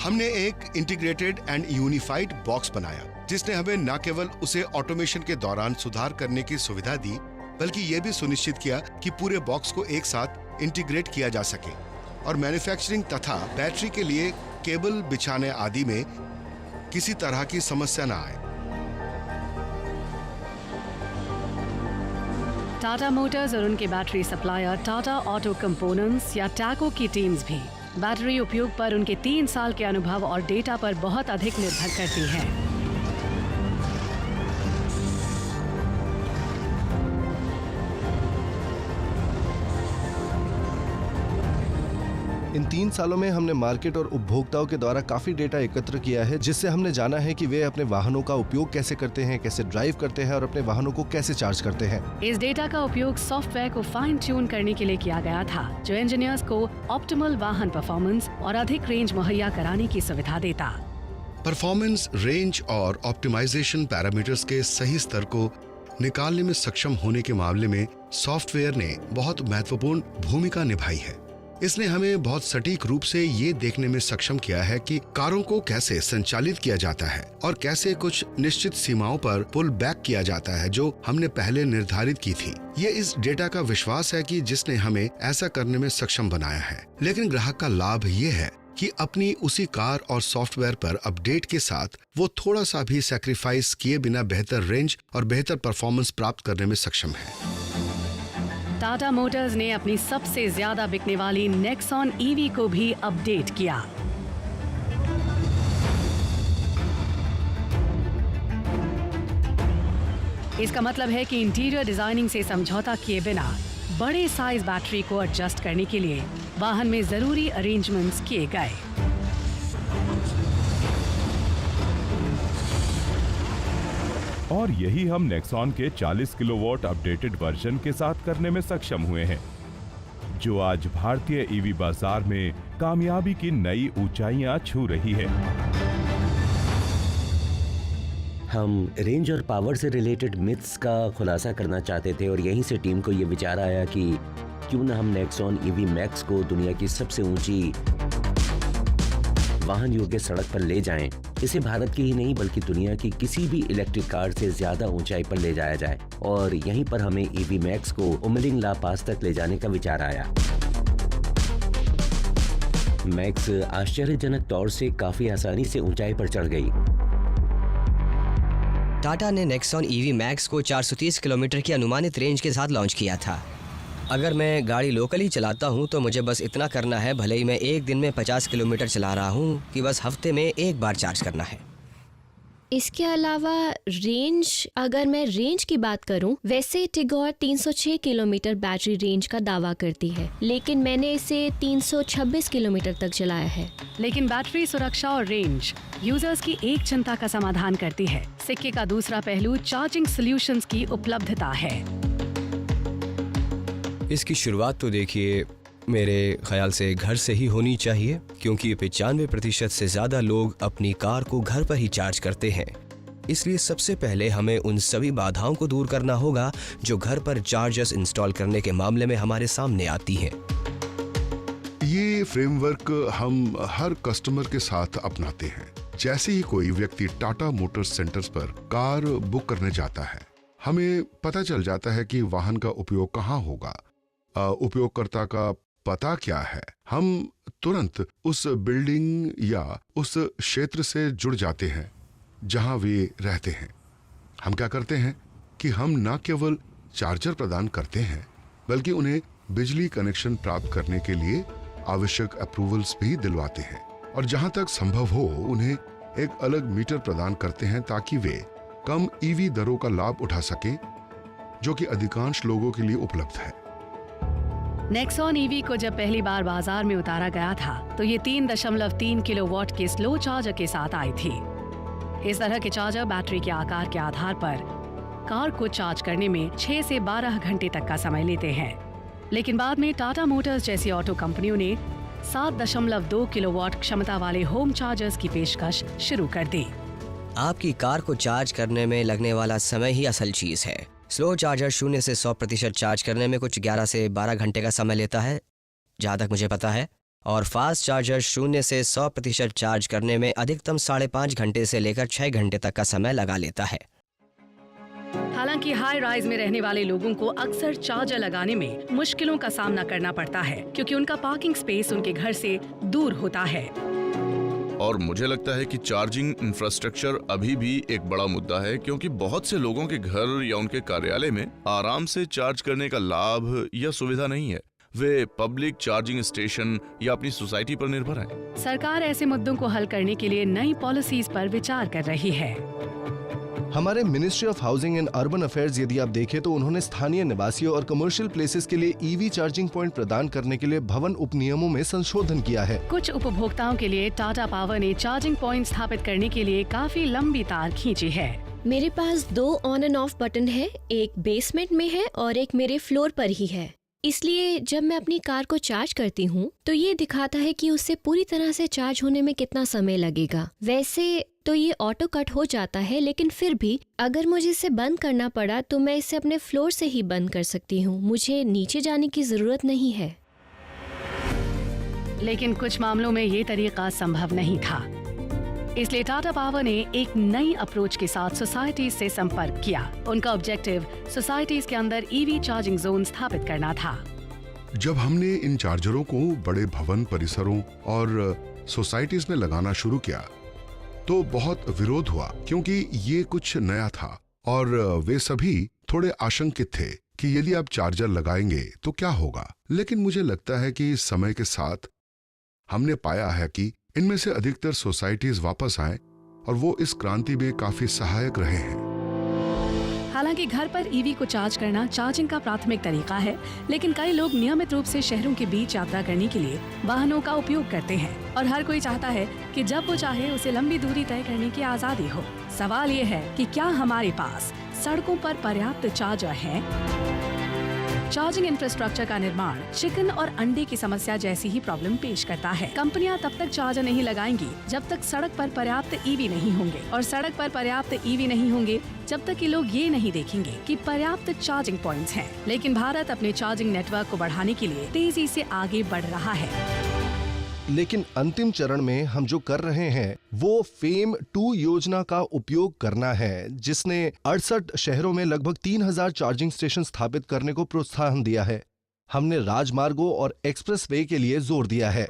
[SPEAKER 2] हमने एक इंटीग्रेटेड एंड यूनिफाइड बॉक्स बनाया, जिसने हमें न केवल उसे ऑटोमेशन के दौरान सुधार करने की सुविधा दी, बल्कि यह भी सुनिश्चित किया कि पूरे बॉक्स को एक साथ इंटीग्रेट किया जा सके और मैन्युफैक्चरिंग तथा बैटरी के लिए केबल बिछाने आदि में किसी तरह की समस्या न आए।
[SPEAKER 1] टाटा मोटर्स और उनके battery supplier Tata auto components या टैको की टीम्स भी बैटरी उपयोग पर उनके 3 साल के अनुभव और डेटा पर बहुत अधिक निर्भर करती हैं।
[SPEAKER 6] इन 3 सालों में हमने मार्केट और उपभोक्ताओं के द्वारा काफी डेटा एकत्र किया है, जिससे हमने जाना है कि वे अपने वाहनों का उपयोग कैसे करते हैं, कैसे ड्राइव करते हैं और अपने वाहनों को कैसे चार्ज करते हैं।
[SPEAKER 1] इस डेटा का उपयोग सॉफ्टवेयर को फाइन ट्यून करने के लिए किया गया था, जो इंजीनियर्स को ऑप्टिमल वाहन परफॉर्मेंस और अधिक रेंज मुहैया कराने की सुविधा देता।
[SPEAKER 2] परफॉर्मेंस, रेंज और ऑप्टिमाइजेशन पैरामीटर्स के सही स्तर को निकालने में सक्षम होने के मामले में सॉफ्टवेयर ने बहुत महत्वपूर्ण भूमिका निभाई है। इसने हमें बहुत सटीक रूप से ये देखने में सक्षम किया है कि कारों को कैसे संचालित किया जाता है और कैसे कुछ निश्चित सीमाओं पर पुल बैक किया जाता है जो हमने पहले निर्धारित की थी। ये इस डेटा का विश्वास है कि जिसने हमें ऐसा करने में सक्षम बनाया है। लेकिन ग्राहक का लाभ ये है कि अपनी उसी कार और सॉफ्टवेयर पर अपडेट के साथ वो थोड़ा सा भी सैक्रिफाइस किए बिना बेहतर रेंज और बेहतर परफॉर्मेंस प्राप्त करने में सक्षम है।
[SPEAKER 1] टाटा मोटर्स ने अपनी सबसे ज्यादा बिकने वाली नेक्सॉन ईवी को भी अपडेट किया। इसका मतलब है कि इंटीरियर डिजाइनिंग से समझौता किए बिना बड़े साइज बैटरी को एडजस्ट करने के लिए वाहन में जरूरी अरेंजमेंट्स किए गए।
[SPEAKER 9] और यही हम नेक्सॉन के 40 किलोवाट अपडेटेड वर्जन के साथ करने में सक्षम हुए हैं, जो आज भारतीय ईवी बाजार में कामयाबी की नई ऊंचाइयां छू रही है।
[SPEAKER 12] हम रेंज और पावर से रिलेटेड मिथ्स का खुलासा करना चाहते थे और यहीं से टीम को ये विचार आया कि क्यों ना हम नेक्सॉन ईवी मैक्स को दुनिया की सबसे ऊंची वाहन योग्य सड़क पर ले जाएं। इसे भारत की ही नहीं बल्कि दुनिया की किसी भी इलेक्ट्रिक कार से ज्यादा ऊंचाई पर ले जाया जाए और यहीं पर हमें ईवी मैक्स को उमरिंग ला पास तक ले जाने का विचार आया। मैक्स आश्चर्यजनक तौर से काफी आसानी से ऊंचाई पर चढ़ गई।
[SPEAKER 13] टाटा ने नेक्सॉन ईवी मैक्स को 430 किलोमीटर की अनुमानित रेंज के साथ लॉन्च किया था। अगर मैं गाड़ी लोकली चलाता हूं तो मुझे बस इतना करना है, भले ही मैं एक दिन में 50 किलोमीटर चला रहा हूं, कि बस हफ्ते में एक बार चार्ज करना है।
[SPEAKER 8] इसके अलावा रेंज, अगर मैं रेंज की बात करूं, वैसे टिगोर 306 किलोमीटर बैटरी रेंज का दावा करती है, लेकिन मैंने इसे 326 किलोमीटर तक चलाया है।
[SPEAKER 1] लेकिन बैटरी सुरक्षा और रेंज यूजर्स की एक चिंता का समाधान करती है। सिक्के का दूसरा पहलू चार्जिंग सॉल्यूशंस की उपलब्धता है।
[SPEAKER 4] इसकी शुरुआत तो देखिए मेरे ख्याल से घर से ही होनी चाहिए, क्योंकि 95% से ज़्यादा लोग अपनी कार को घर पर ही चार्ज करते हैं। इसलिए सबसे पहले हमें उन सभी बाधाओं को दूर करना होगा जो घर पर चार्जर्स इंस्टॉल करने के मामले में हमारे सामने आती हैं।
[SPEAKER 2] ये फ्रेमवर्क हम हर कस्टमर के साथ अपनाते हैं। जैसे ही कोई व्यक्ति टाटा मोटर्स सेंटर्स पर कार बुक करने जाता है, हमें पता चल जाता है कि वाहन का उपयोग कहाँ होगा, उपयोगकर्ता का पता क्या है। हम तुरंत उस बिल्डिंग या उस क्षेत्र से जुड़ जाते हैं जहां वे रहते हैं। हम क्या करते हैं कि हम न केवल चार्जर प्रदान करते हैं, बल्कि उन्हें बिजली कनेक्शन प्राप्त करने के लिए आवश्यक अप्रूवल्स भी दिलवाते हैं और जहां तक संभव हो उन्हें एक अलग मीटर प्रदान करते हैं ताकि वे कम ईवी दरों का लाभ उठा सकें, जो कि अधिकांश लोगों के लिए उपलब्ध है।
[SPEAKER 1] नेक्सॉन ईवी को जब पहली बार बाजार में उतारा गया था तो ये 3.3 किलोवाट के स्लो चार्जर के साथ आई थी। इस तरह के चार्जर बैटरी के आकार के आधार पर कार को चार्ज करने में 6 से 12 घंटे तक का समय लेते हैं। लेकिन बाद में टाटा मोटर्स जैसी ऑटो कंपनियों ने 7.2 किलोवाट क्षमता वाले होम चार्जर्स की पेशकश शुरू कर दी।
[SPEAKER 13] आपकी कार को चार्ज करने में लगने वाला समय ही असल चीज़ है। स्लो चार्जर 0 से 100% चार्ज करने में कुछ 11 से 12 घंटे का समय लेता है, जहाँ तक मुझे पता है, और फास्ट चार्जर 0 से 100% चार्ज करने में अधिकतम 5.5 घंटे से लेकर 6 घंटे तक का समय लगा लेता है।
[SPEAKER 1] हालांकि हाई राइज में रहने वाले लोगों को अक्सर चार्जर लगाने में मुश्किलों का सामना करना पड़ता है, क्योंकि उनका पार्किंग स्पेस उनके घर से दूर होता है।
[SPEAKER 5] और मुझे लगता है कि चार्जिंग इंफ्रास्ट्रक्चर अभी भी एक बड़ा मुद्दा है, क्योंकि बहुत से लोगों के घर या उनके कार्यालय में आराम से चार्ज करने का लाभ या सुविधा नहीं है। वे पब्लिक चार्जिंग स्टेशन या अपनी सोसाइटी पर निर्भर हैं।
[SPEAKER 1] सरकार ऐसे मुद्दों को हल करने के लिए नई पॉलिसीज पर विचार कर रही है।
[SPEAKER 6] हमारे ministry of housing and urban affairs यदि आप देखें तो उन्होंने स्थानीय निवासियों और कमर्शियल प्लेसेस के लिए ईवी चार्जिंग पॉइंट प्रदान करने के लिए भवन उपनियमों में संशोधन किया है।
[SPEAKER 1] कुछ उपभोक्ताओं के लिए टाटा पावर ने चार्जिंग पॉइंट स्थापित करने के लिए काफी लंबी तार खींची है।
[SPEAKER 8] मेरे पास 2 ऑन एंड ऑफ बटन है, एक बेसमेंट में है और एक मेरे फ्लोर पर ही है। इसलिए जब मैं अपनी कार को चार्ज करती हूँ तो ये दिखाता है कि उससे पूरी तरह से चार्ज होने में कितना समय लगेगा। वैसे तो ये ऑटो कट हो जाता है, लेकिन फिर भी अगर मुझे इसे बंद करना पड़ा तो मैं इसे अपने फ्लोर से ही बंद कर सकती हूँ। मुझे नीचे जाने की जरूरत नहीं है।
[SPEAKER 1] लेकिन कुछ मामलों में ये तरीका संभव नहीं था, इसलिए टाटा पावर ने एक नई अप्रोच के साथ सोसाइटीज से संपर्क किया। उनका ऑब्जेक्टिव सोसाइटीज के अंदर ईवी चार्जिंग जोन स्थापित करना था।
[SPEAKER 2] जब हमने इन चार्जरों को बड़े भवन परिसरों और सोसाइटीज में लगाना शुरू किया तो बहुत विरोध हुआ, क्योंकि ये कुछ नया था और वे सभी थोड़े आशंकित थे कि यदि आप चार्जर लगाएंगे तो क्या होगा। लेकिन मुझे लगता है कि समय के साथ हमने पाया है कि इनमें से अधिकतर सोसाइटीज वापस आए और वो इस क्रांति में काफी सहायक रहे हैं।
[SPEAKER 1] हालांकि घर पर ईवी को चार्ज करना चार्जिंग का प्राथमिक तरीका है, लेकिन कई लोग नियमित रूप से शहरों के बीच यात्रा करने के लिए वाहनों का उपयोग करते हैं और हर कोई चाहता है कि जब वो चाहे उसे लंबी दूरी तय करने की आजादी हो। सवाल ये है कि क्या हमारे पास सड़कों पर पर्याप्त चार्जर हैं? चार्जिंग इंफ्रास्ट्रक्चर का निर्माण चिकन और अंडे की समस्या जैसी ही प्रॉब्लम पेश करता है। कंपनियां तब तक चार्जर नहीं लगाएंगी जब तक सड़क पर पर्याप्त ईवी नहीं होंगे, और सड़क पर पर्याप्त ईवी नहीं होंगे जब तक कि लोग ये नहीं देखेंगे कि पर्याप्त चार्जिंग पॉइंट्स हैं। लेकिन भारत अपने चार्जिंग नेटवर्क को बढ़ाने के लिए तेजी से आगे बढ़ रहा है।
[SPEAKER 6] लेकिन अंतिम चरण में हम जो कर रहे हैं वो फेम 2 योजना का उपयोग करना है, जिसने 68 शहरों में लगभग 3000 चार्जिंग स्टेशन स्थापित करने को प्रोत्साहन दिया है। हमने राजमार्गों और एक्सप्रेसवे के लिए जोर दिया है।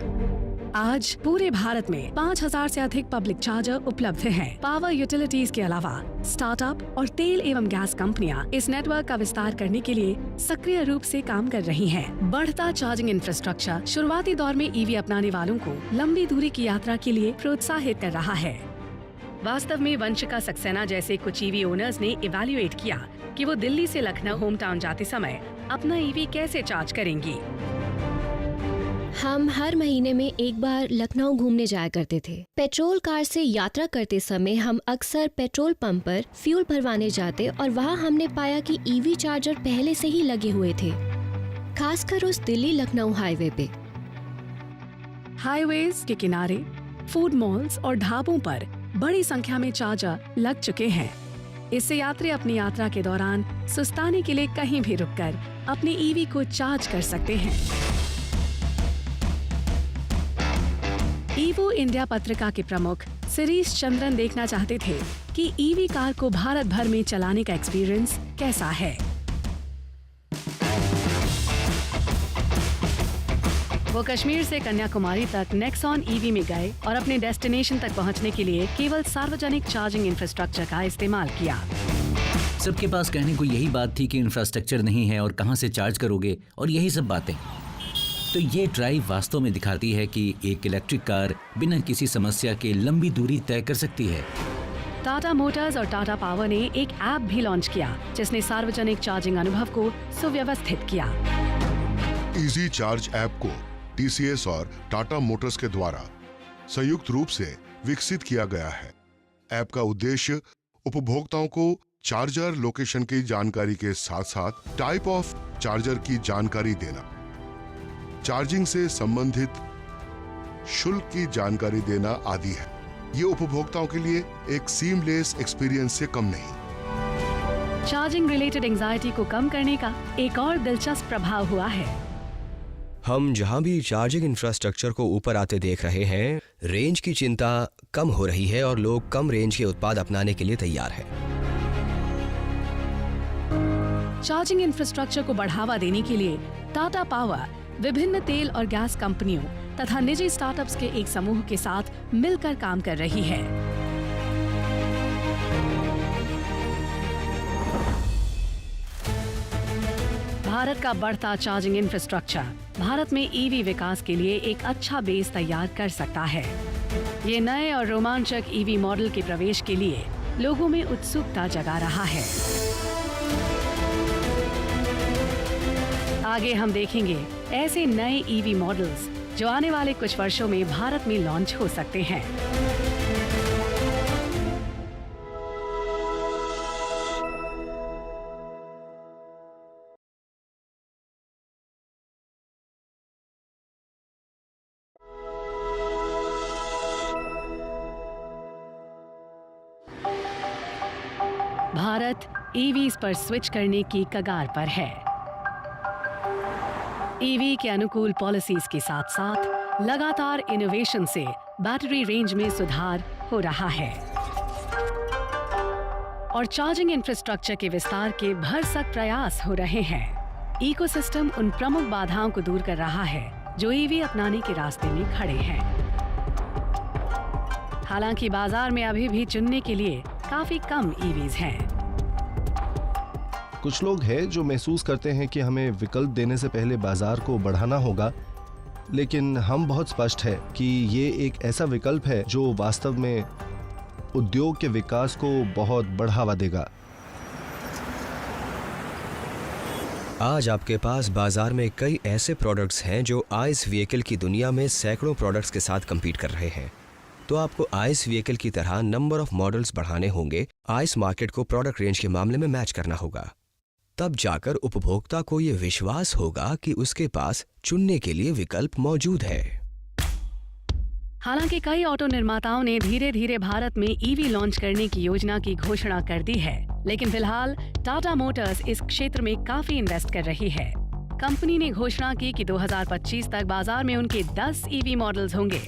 [SPEAKER 1] आज पूरे भारत में 5000 से अधिक पब्लिक चार्जर उपलब्ध हैं। पावर यूटिलिटीज के अलावा स्टार्टअप और तेल एवं गैस कंपनियां इस नेटवर्क का विस्तार करने के लिए सक्रिय रूप से काम कर रही हैं। बढ़ता चार्जिंग इंफ्रास्ट्रक्चर शुरुआती दौर में ईवी अपनाने वालों को लंबी दूरी की यात्रा के लिए प्रोत्साहित कर रहा है। वास्तव में वंशिका सक्सेना जैसे कुछ ईवी ओनर्स ने इवैल्यूएट किया कि वो दिल्ली से लखनऊ होम टाउन जाते समय अपना ईवी कैसे चार्ज करेंगी।
[SPEAKER 8] हम हर महीने में एक बार लखनऊ घूमने जाया करते थे। पेट्रोल कार से यात्रा करते समय हम अक्सर पेट्रोल पंप पर फ्यूल भरवाने जाते और वहाँ हमने पाया कि ईवी चार्जर पहले से ही लगे हुए थे, खासकर उस दिल्ली लखनऊ हाईवे पे।
[SPEAKER 1] हाईवेज के किनारे, फूड मॉल्स और ढाबों पर बड़ी संख्या में चार्जर लग चुके हैं। इससे यात्री अपनी यात्रा के दौरान सुस्ताने के लिए कहीं भी रुककर अपनी ईवी को चार्ज कर सकते हैं। ईवो इंडिया पत्रिका के प्रमुख शिरीष चंद्रन देखना चाहते थे कि ईवी कार को भारत भर में चलाने का एक्सपीरियंस कैसा है। वो कश्मीर से कन्याकुमारी तक नेक्सॉन ईवी में गए और अपने डेस्टिनेशन तक पहुंचने के लिए केवल सार्वजनिक चार्जिंग इंफ्रास्ट्रक्चर का इस्तेमाल किया।
[SPEAKER 3] सबके पास कहने को यही बात थी कि इंफ्रास्ट्रक्चर नहीं है और कहां से चार्ज करोगे और यही सब बातें। तो ये ड्राइव वास्तव में दिखाती है कि एक इलेक्ट्रिक कार बिना किसी समस्या के लंबी दूरी तय कर सकती है।
[SPEAKER 1] टाटा मोटर्स और टाटा पावर ने एक ऐप भी लॉन्च किया जिसने सार्वजनिक चार्जिंग अनुभव को सुव्यवस्थित किया।
[SPEAKER 2] इजी चार्ज ऐप को टीसीएस और टाटा मोटर्स के द्वारा संयुक्त रूप से विकसित किया गया है। ऐप का उद्देश्य उपभोक्ताओं को चार्जर लोकेशन की जानकारी के साथ साथ टाइप ऑफ चार्जर की जानकारी देना, चार्जिंग से संबंधित शुल्क की जानकारी देना आदि है। ये उपभोक्ताओं के लिए एक सीमलेस एक्सपीरियंस से कम नहीं।
[SPEAKER 1] चार्जिंग रिलेटेड एंजाइटी को कम करने का एक और दिलचस्प प्रभाव हुआ है।
[SPEAKER 4] हम जहां भी चार्जिंग इंफ्रास्ट्रक्चर को ऊपर आते देख रहे हैं, रेंज की चिंता कम हो रही है और लोग कम रेंज के उत्पाद अपनाने के लिए तैयार हैं।
[SPEAKER 1] चार्जिंग इंफ्रास्ट्रक्चर को बढ़ावा देने के लिए टाटा पावर विभिन्न तेल और गैस कंपनियों तथा निजी स्टार्टअप्स के एक समूह के साथ मिलकर काम कर रही है। भारत का बढ़ता चार्जिंग इंफ्रास्ट्रक्चर भारत में ईवी विकास के लिए एक अच्छा बेस तैयार कर सकता है। ये नए और रोमांचक ईवी मॉडल के प्रवेश के लिए लोगों में उत्सुकता जगा रहा है। आगे हम देखेंगे ऐसे नए ईवी मॉडल्स जो आने वाले कुछ वर्षों में भारत में लॉन्च हो सकते हैं। भारत ईवीज पर स्विच करने की कगार पर है। ईवी के अनुकूल पॉलिसीज के साथ साथ लगातार इनोवेशन से बैटरी रेंज में सुधार हो रहा है और चार्जिंग इंफ्रास्ट्रक्चर के विस्तार के भरसक प्रयास हो रहे हैं। इकोसिस्टम उन प्रमुख बाधाओं को दूर कर रहा है जो ईवी अपनाने के रास्ते में खड़े हैं। हालांकि बाजार में अभी भी चुनने के लिए काफी कम ईवीज हैं।
[SPEAKER 6] कुछ लोग हैं जो महसूस करते हैं कि हमें विकल्प देने से पहले बाजार को बढ़ाना होगा, लेकिन हम बहुत स्पष्ट है कि ये एक ऐसा विकल्प है जो वास्तव में उद्योग के विकास को बहुत बढ़ावा देगा।
[SPEAKER 4] आज आपके पास बाजार में कई ऐसे प्रोडक्ट्स हैं जो आइस व्हीकल की दुनिया में सैकड़ों प्रोडक्ट्स के साथ compete कर रहे हैं। तो आपको आइस व्हीकल की तरह नंबर ऑफ मॉडल्स बढ़ाने होंगे, आइस मार्केट को प्रोडक्ट रेंज के मामले में मैच करना होगा। तब जाकर उपभोक्ता को ये विश्वास होगा कि उसके पास चुनने के लिए विकल्प मौजूद है।
[SPEAKER 1] हालांकि कई ऑटो निर्माताओं ने धीरे धीरे भारत में ईवी लॉन्च करने की योजना की घोषणा कर दी है, लेकिन फिलहाल टाटा मोटर्स इस क्षेत्र में काफी इन्वेस्ट कर रही है। कंपनी ने घोषणा की कि 2025 तक बाजार में उनके 10 ईवी मॉडल्स होंगे।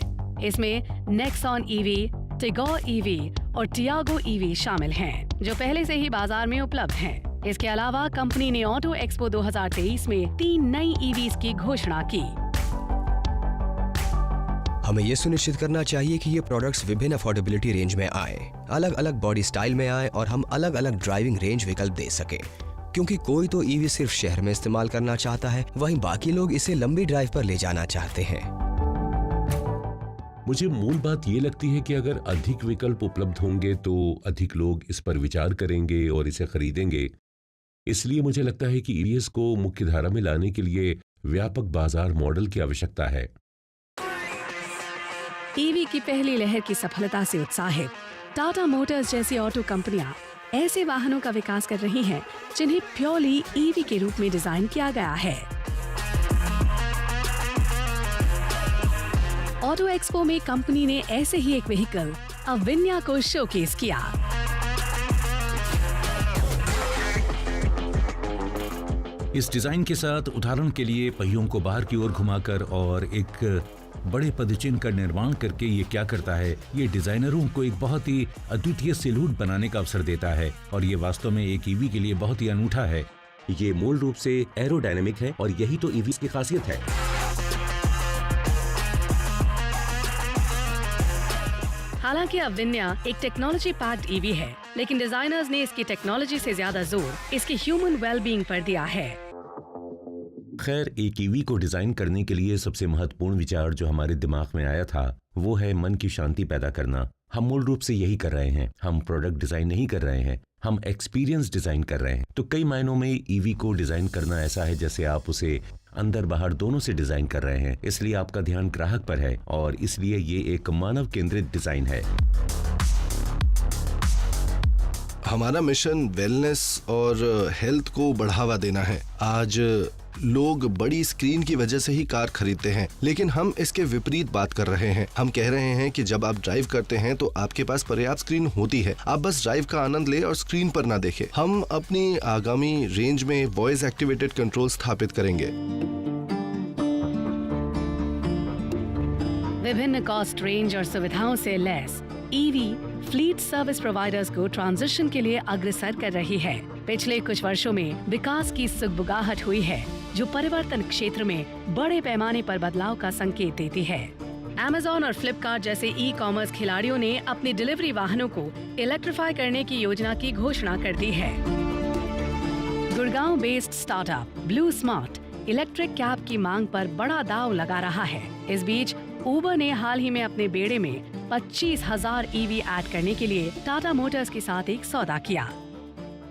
[SPEAKER 1] इसमें नेक्सॉन ईवी, टिगोर ईवी और टियागो ईवी शामिल हैं, जो पहले से ही बाजार में उपलब्ध हैं। इसके अलावा कंपनी ने ऑटो एक्सपो 2023 में 3 नई ईवीज की घोषणा की।
[SPEAKER 4] हमें ये सुनिश्चित करना चाहिए कि ये प्रोडक्ट्स विभिन्न अफोर्डेबिलिटी रेंज में आए, अलग अलग बॉडी स्टाइल में आए और हम अलग अलग ड्राइविंग रेंज विकल्प दे सके, क्योंकि कोई तो ईवी सिर्फ शहर में इस्तेमाल करना चाहता है, वहीं बाकी लोग इसे लंबी ड्राइव पर ले जाना चाहते हैं।
[SPEAKER 7] मुझे मूल बात ये लगती है कि अगर अधिक विकल्प उपलब्ध होंगे तो अधिक लोग इस पर विचार करेंगे और इसे खरीदेंगे। इसलिए मुझे लगता है कि ईवीएस को मुख्य धारा में लाने के लिए व्यापक बाजार मॉडल की आवश्यकता है।
[SPEAKER 1] ईवी की पहली लहर की सफलता से उत्साहित टाटा मोटर्स जैसी ऑटो कंपनियां ऐसे वाहनों का विकास कर रही हैं जिन्हें प्योरली ईवी के रूप में डिजाइन किया गया है। ऑटो एक्सपो में कंपनी ने ऐसे ही एक व्हीकल अविन्या को शोकेस किया।
[SPEAKER 3] इस डिजाइन के साथ उदाहरण के लिए पहियों को बाहर की ओर घुमाकर और एक बड़े पदचिन्ह का निर्माण करके ये क्या करता है, ये डिजाइनरों को एक बहुत ही अद्वितीय सिलूट बनाने का अवसर देता है और ये वास्तव में एक ईवी के लिए बहुत ही अनूठा है।
[SPEAKER 12] ये मूल रूप से एरोडायनेमिक है और यही तो ईवी की खासियत है।
[SPEAKER 1] हालांकि अविन्या एक टेक्नोलॉजी पैक्ड ईवी है, लेकिन डिजाइनर्स ने इसकी टेक्नोलॉजी से ज्यादा जोर इसकी ह्यूमन वेलबींग पर दिया है।
[SPEAKER 3] खैर, एक ईवी को डिजाइन करने के लिए सबसे महत्वपूर्ण विचार जो हमारे दिमाग में आया था वो है मन की शांति पैदा करना। हम मूल रूप से यही कर रहे हैं। हम प्रोडक्ट डिजाइन नहीं कर रहे हैं, हम एक्सपीरियंस डिजाइन कर रहे हैं। तो कई मायनों में ईवी को डिजाइन करना ऐसा है जैसे आप उसे अंदर बाहर दोनों से डिजाइन कर रहे हैं। इसलिए आपका ध्यान ग्राहक पर है और इसलिए ये एक मानव केंद्रित डिजाइन है।
[SPEAKER 6] हमारा मिशन वेलनेस और हेल्थ को बढ़ावा देना है। आज लोग बड़ी स्क्रीन की वजह से ही कार खरीदते हैं, लेकिन हम इसके विपरीत बात कर रहे हैं। हम कह रहे हैं कि जब आप ड्राइव करते हैं तो आपके पास पर्याप्त स्क्रीन होती है, आप बस ड्राइव का आनंद ले और स्क्रीन पर ना देखें। हम अपनी आगामी रेंज में वॉइस एक्टिवेटेड कंट्रोल स्थापित करेंगे।
[SPEAKER 1] विभिन्न कॉस्ट रेंज और सुविधाओं से lace EV fleet service providers को ट्रांजिशन के लिए अग्रसर कर रही है। पिछले कुछ वर्षों में विकास की सुगबुगाहट हुई है, जो परिवर्तन क्षेत्र में बड़े पैमाने पर बदलाव का संकेत देती है। Amazon और फ्लिपकार्ट जैसे ई कॉमर्स खिलाड़ियों ने अपने डिलीवरी वाहनों को इलेक्ट्रीफाई करने की योजना की घोषणा कर दी है। Gurgaon based startup blue smart electric cab की मांग पर बड़ा दांव लगा रहा है। इस बीच उबर ने हाल ही में अपने बेड़े में 25,000 ईवी ऐड करने के लिए टाटा मोटर्स के साथ एक सौदा किया।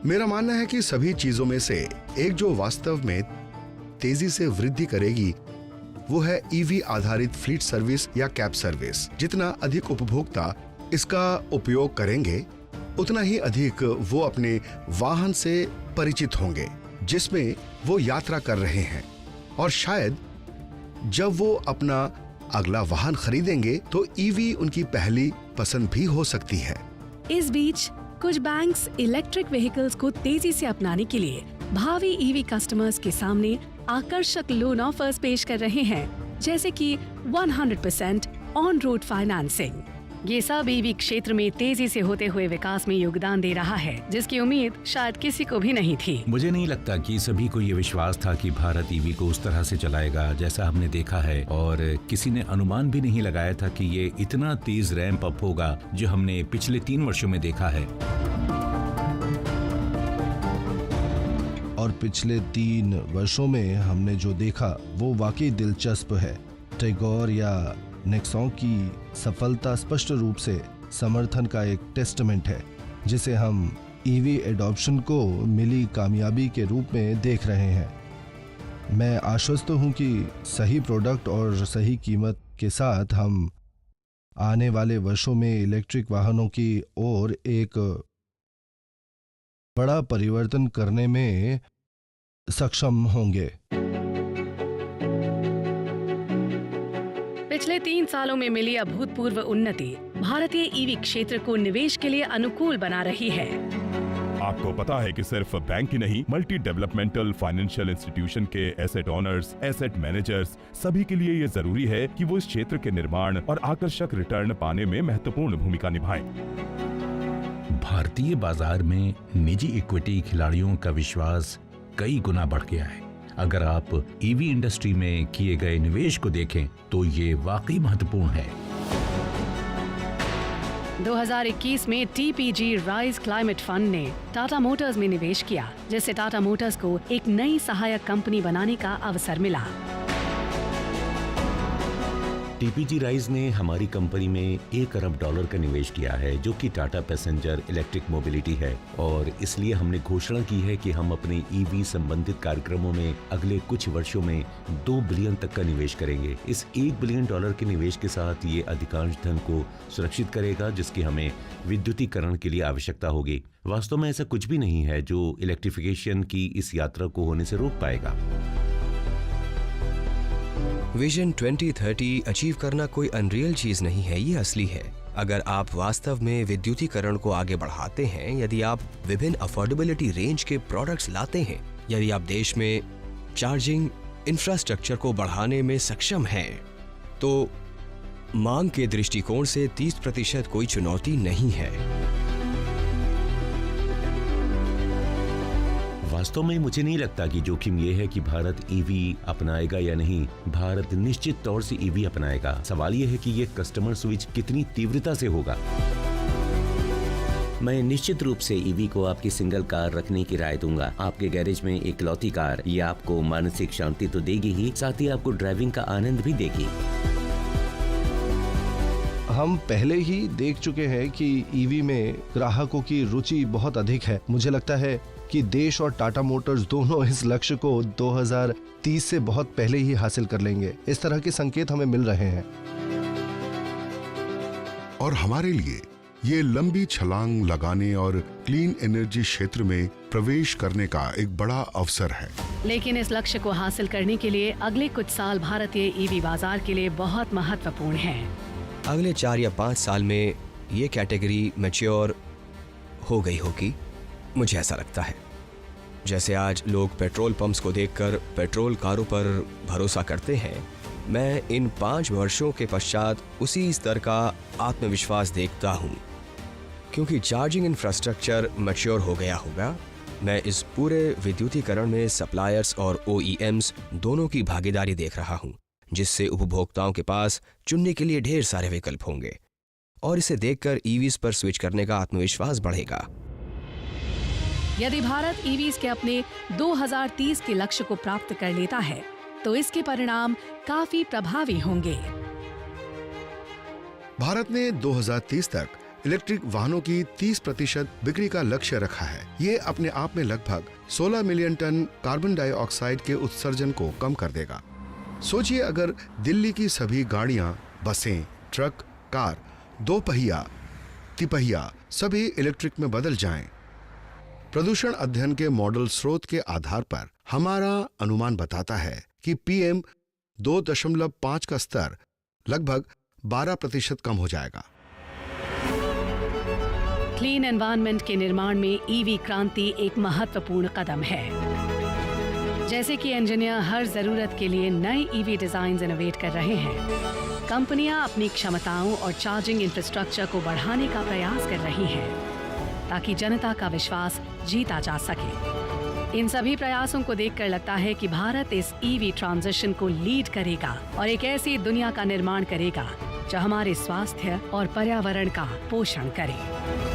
[SPEAKER 2] मेरा मानना है कि सभी चीजों में से एक जो वास्तव में तेजी से वृद्धि करेगी वो है ईवी आधारित फ्लीट सर्विस या कैब सर्विस। जितना अधिक उपभोक्ता इसका उपयोग करेंगे उतना ही अधिक वो अपने वाहन से परिचित होंगे जिसमें वो यात्रा कर रहे हैं, और शायद जब वो अपना अगला वाहन खरीदेंगे तो ईवी उनकी पहली पसंद भी हो सकती है।
[SPEAKER 1] इस बीच कुछ बैंक्स इलेक्ट्रिक व्हीकल्स को तेजी से अपनाने के लिए भावी ईवी कस्टमर्स के सामने आकर्षक लोन ऑफर्स पेश कर रहे हैं, जैसे कि 100% ऑन रोड फाइनेंसिंग। ये सब ईवी क्षेत्र में तेजी से होते हुए विकास में योगदान दे रहा है, जिसकी उम्मीद शायद किसी को भी नहीं थी।
[SPEAKER 3] मुझे नहीं लगता कि सभी को ये विश्वास था कि भारत ईवी को उस तरह से चलाएगा जैसा हमने देखा है, और किसी ने अनुमान भी नहीं लगाया था कि ये इतना तेज रैंप अप होगा जो हमने पिछले 3 वर्षों में देखा है।
[SPEAKER 6] और पिछले 3 वर्षों में हमने जो देखा वो वाकई दिलचस्प है। टैगोर या नेक्सॉन की सफलता स्पष्ट रूप से समर्थन का एक टेस्टमेंट है, जिसे हम ईवी एडॉप्शन को मिली कामयाबी के रूप में देख रहे हैं। मैं आश्वस्त हूं कि सही प्रोडक्ट और सही कीमत के साथ हम आने वाले वर्षों में इलेक्ट्रिक वाहनों की ओर एक बड़ा परिवर्तन करने में सक्षम होंगे।
[SPEAKER 1] पिछले 3 सालों में मिली अभूतपूर्व उन्नति भारतीय ईवी क्षेत्र को निवेश के लिए अनुकूल बना रही है।
[SPEAKER 9] आपको पता है कि सिर्फ बैंक ही नहीं, मल्टी डेवलपमेंटल फाइनेंशियल इंस्टीट्यूशन के एसेट ओनर्स, एसेट मैनेजर्स, सभी के लिए ये जरूरी है कि वो इस क्षेत्र के निर्माण और आकर्षक रिटर्न पाने में महत्वपूर्ण भूमिका निभाएं।
[SPEAKER 3] भारतीय बाजार में निजी इक्विटी खिलाड़ियों का विश्वास कई गुना बढ़ गया है। अगर आप ईवी इंडस्ट्री में किए गए निवेश को देखें तो ये वाकई महत्वपूर्ण है।
[SPEAKER 1] 2021 में टीपीजी राइज क्लाइमेट फंड ने टाटा मोटर्स में निवेश किया, जिससे टाटा मोटर्स को एक नई सहायक कंपनी बनाने का अवसर मिला।
[SPEAKER 12] टीपीजी राइज ने हमारी कंपनी में $1 अरब का निवेश किया है, जो कि टाटा पैसेंजर इलेक्ट्रिक मोबिलिटी है, और इसलिए हमने घोषणा की है कि हम अपने ईवी संबंधित कार्यक्रमों में अगले कुछ वर्षों में $2 बिलियन तक का निवेश करेंगे। इस $1 बिलियन के निवेश के साथ ये अधिकांश धन को सुरक्षित करेगा, जिसकी हमें विद्युतीकरण के लिए आवश्यकता होगी। वास्तव में ऐसा कुछ भी नहीं है जो इलेक्ट्रिफिकेशन की इस यात्रा को होने से रोक पाएगा।
[SPEAKER 4] विजन 2030 अचीव करना कोई अनरियल चीज नहीं है, ये असली है। अगर आप वास्तव में विद्युतीकरण को आगे बढ़ाते हैं, यदि आप विभिन्न अफोर्डेबिलिटी रेंज के प्रोडक्ट्स लाते हैं, यदि आप देश में चार्जिंग इंफ्रास्ट्रक्चर को बढ़ाने में सक्षम हैं, तो मांग के दृष्टिकोण से 30% कोई चुनौती नहीं है।
[SPEAKER 12] वास्तव में मुझे नहीं लगता कि जोखिम यह है कि भारत ईवी अपनाएगा या नहीं। भारत निश्चित तौर से ईवी अपनाएगा। सवाल यह है कि ये कस्टमर स्विच कितनी तीव्रता से होगा। मैं निश्चित रूप से ईवी को आपकी सिंगल कार रखने की राय दूंगा। आपके गैरेज में एक लौती कार, ये आपको मानसिक शांति तो देगी ही, साथ ही आपको ड्राइविंग का आनंद भी देगी।
[SPEAKER 6] हम पहले ही देख चुके हैं कि ईवी में ग्राहकों की रुचि बहुत अधिक है। मुझे लगता है कि देश और टाटा मोटर्स दोनों इस लक्ष्य को 2030 से बहुत पहले ही हासिल कर लेंगे। इस तरह के संकेत हमें मिल रहे हैं।
[SPEAKER 2] और हमारे लिए ये लंबी छलांग लगाने और क्लीन एनर्जी क्षेत्र में प्रवेश करने का एक बड़ा अवसर है।
[SPEAKER 1] लेकिन इस लक्ष्य को हासिल करने के लिए अगले कुछ साल भारतीय ईवी बाजार के लिए बहुत महत्वपूर्ण हैं।
[SPEAKER 4] अगले 4 या 5 साल में ये कैटेगरी मैच्योर हो गई होगी, मुझे ऐसा लगता है। जैसे आज लोग पेट्रोल पंप्स को देखकर पेट्रोल कारों पर भरोसा करते हैं, मैं इन 5 वर्षों के पश्चात उसी स्तर का आत्मविश्वास देखता हूँ, क्योंकि चार्जिंग इंफ्रास्ट्रक्चर मैच्योर हो गया होगा। मैं इस पूरे विद्युतीकरण में सप्लायर्स और OEMs दोनों की भागीदारी देख रहा हूँ, जिससे उपभोक्ताओं के पास चुनने के लिए ढेर सारे विकल्प होंगे, और इसे देखकर ईवीज पर स्विच करने का आत्मविश्वास बढ़ेगा।
[SPEAKER 1] यदि भारत ईवीज के अपने 2030 के लक्ष्य को प्राप्त कर लेता है, तो इसके परिणाम काफी प्रभावी होंगे।
[SPEAKER 2] भारत ने 2030 तक इलेक्ट्रिक वाहनों की 30% बिक्री का लक्ष्य रखा है। ये अपने आप में लगभग 16 मिलियन टन कार्बन डाइऑक्साइड के उत्सर्जन को कम कर देगा। सोचिए अगर दिल्ली की सभी गाड़ियां, बसें, ट्रक, कार, दो पहिया, तिपहिया सभी इलेक्ट्रिक में बदल जाएं। प्रदूषण अध्ययन के मॉडल स्रोत के आधार पर हमारा अनुमान बताता है कि PM 2.5 का स्तर लगभग 12% कम हो जाएगा।
[SPEAKER 1] क्लीन एनवायरनमेंट के निर्माण में ईवी क्रांति एक महत्वपूर्ण कदम है। जैसे कि इंजीनियर हर जरूरत के लिए नए ईवी डिजाइन इनोवेट कर रहे हैं, कंपनियां अपनी क्षमताओं और चार्जिंग इंफ्रास्ट्रक्चर को बढ़ाने का प्रयास कर रही हैं, ताकि जनता का विश्वास जीता जा सके। इन सभी प्रयासों को देखकर लगता है कि भारत इस ईवी ट्रांजिशन को लीड करेगा और एक ऐसी दुनिया का निर्माण करेगा जो हमारे स्वास्थ्य और पर्यावरण का पोषण करे।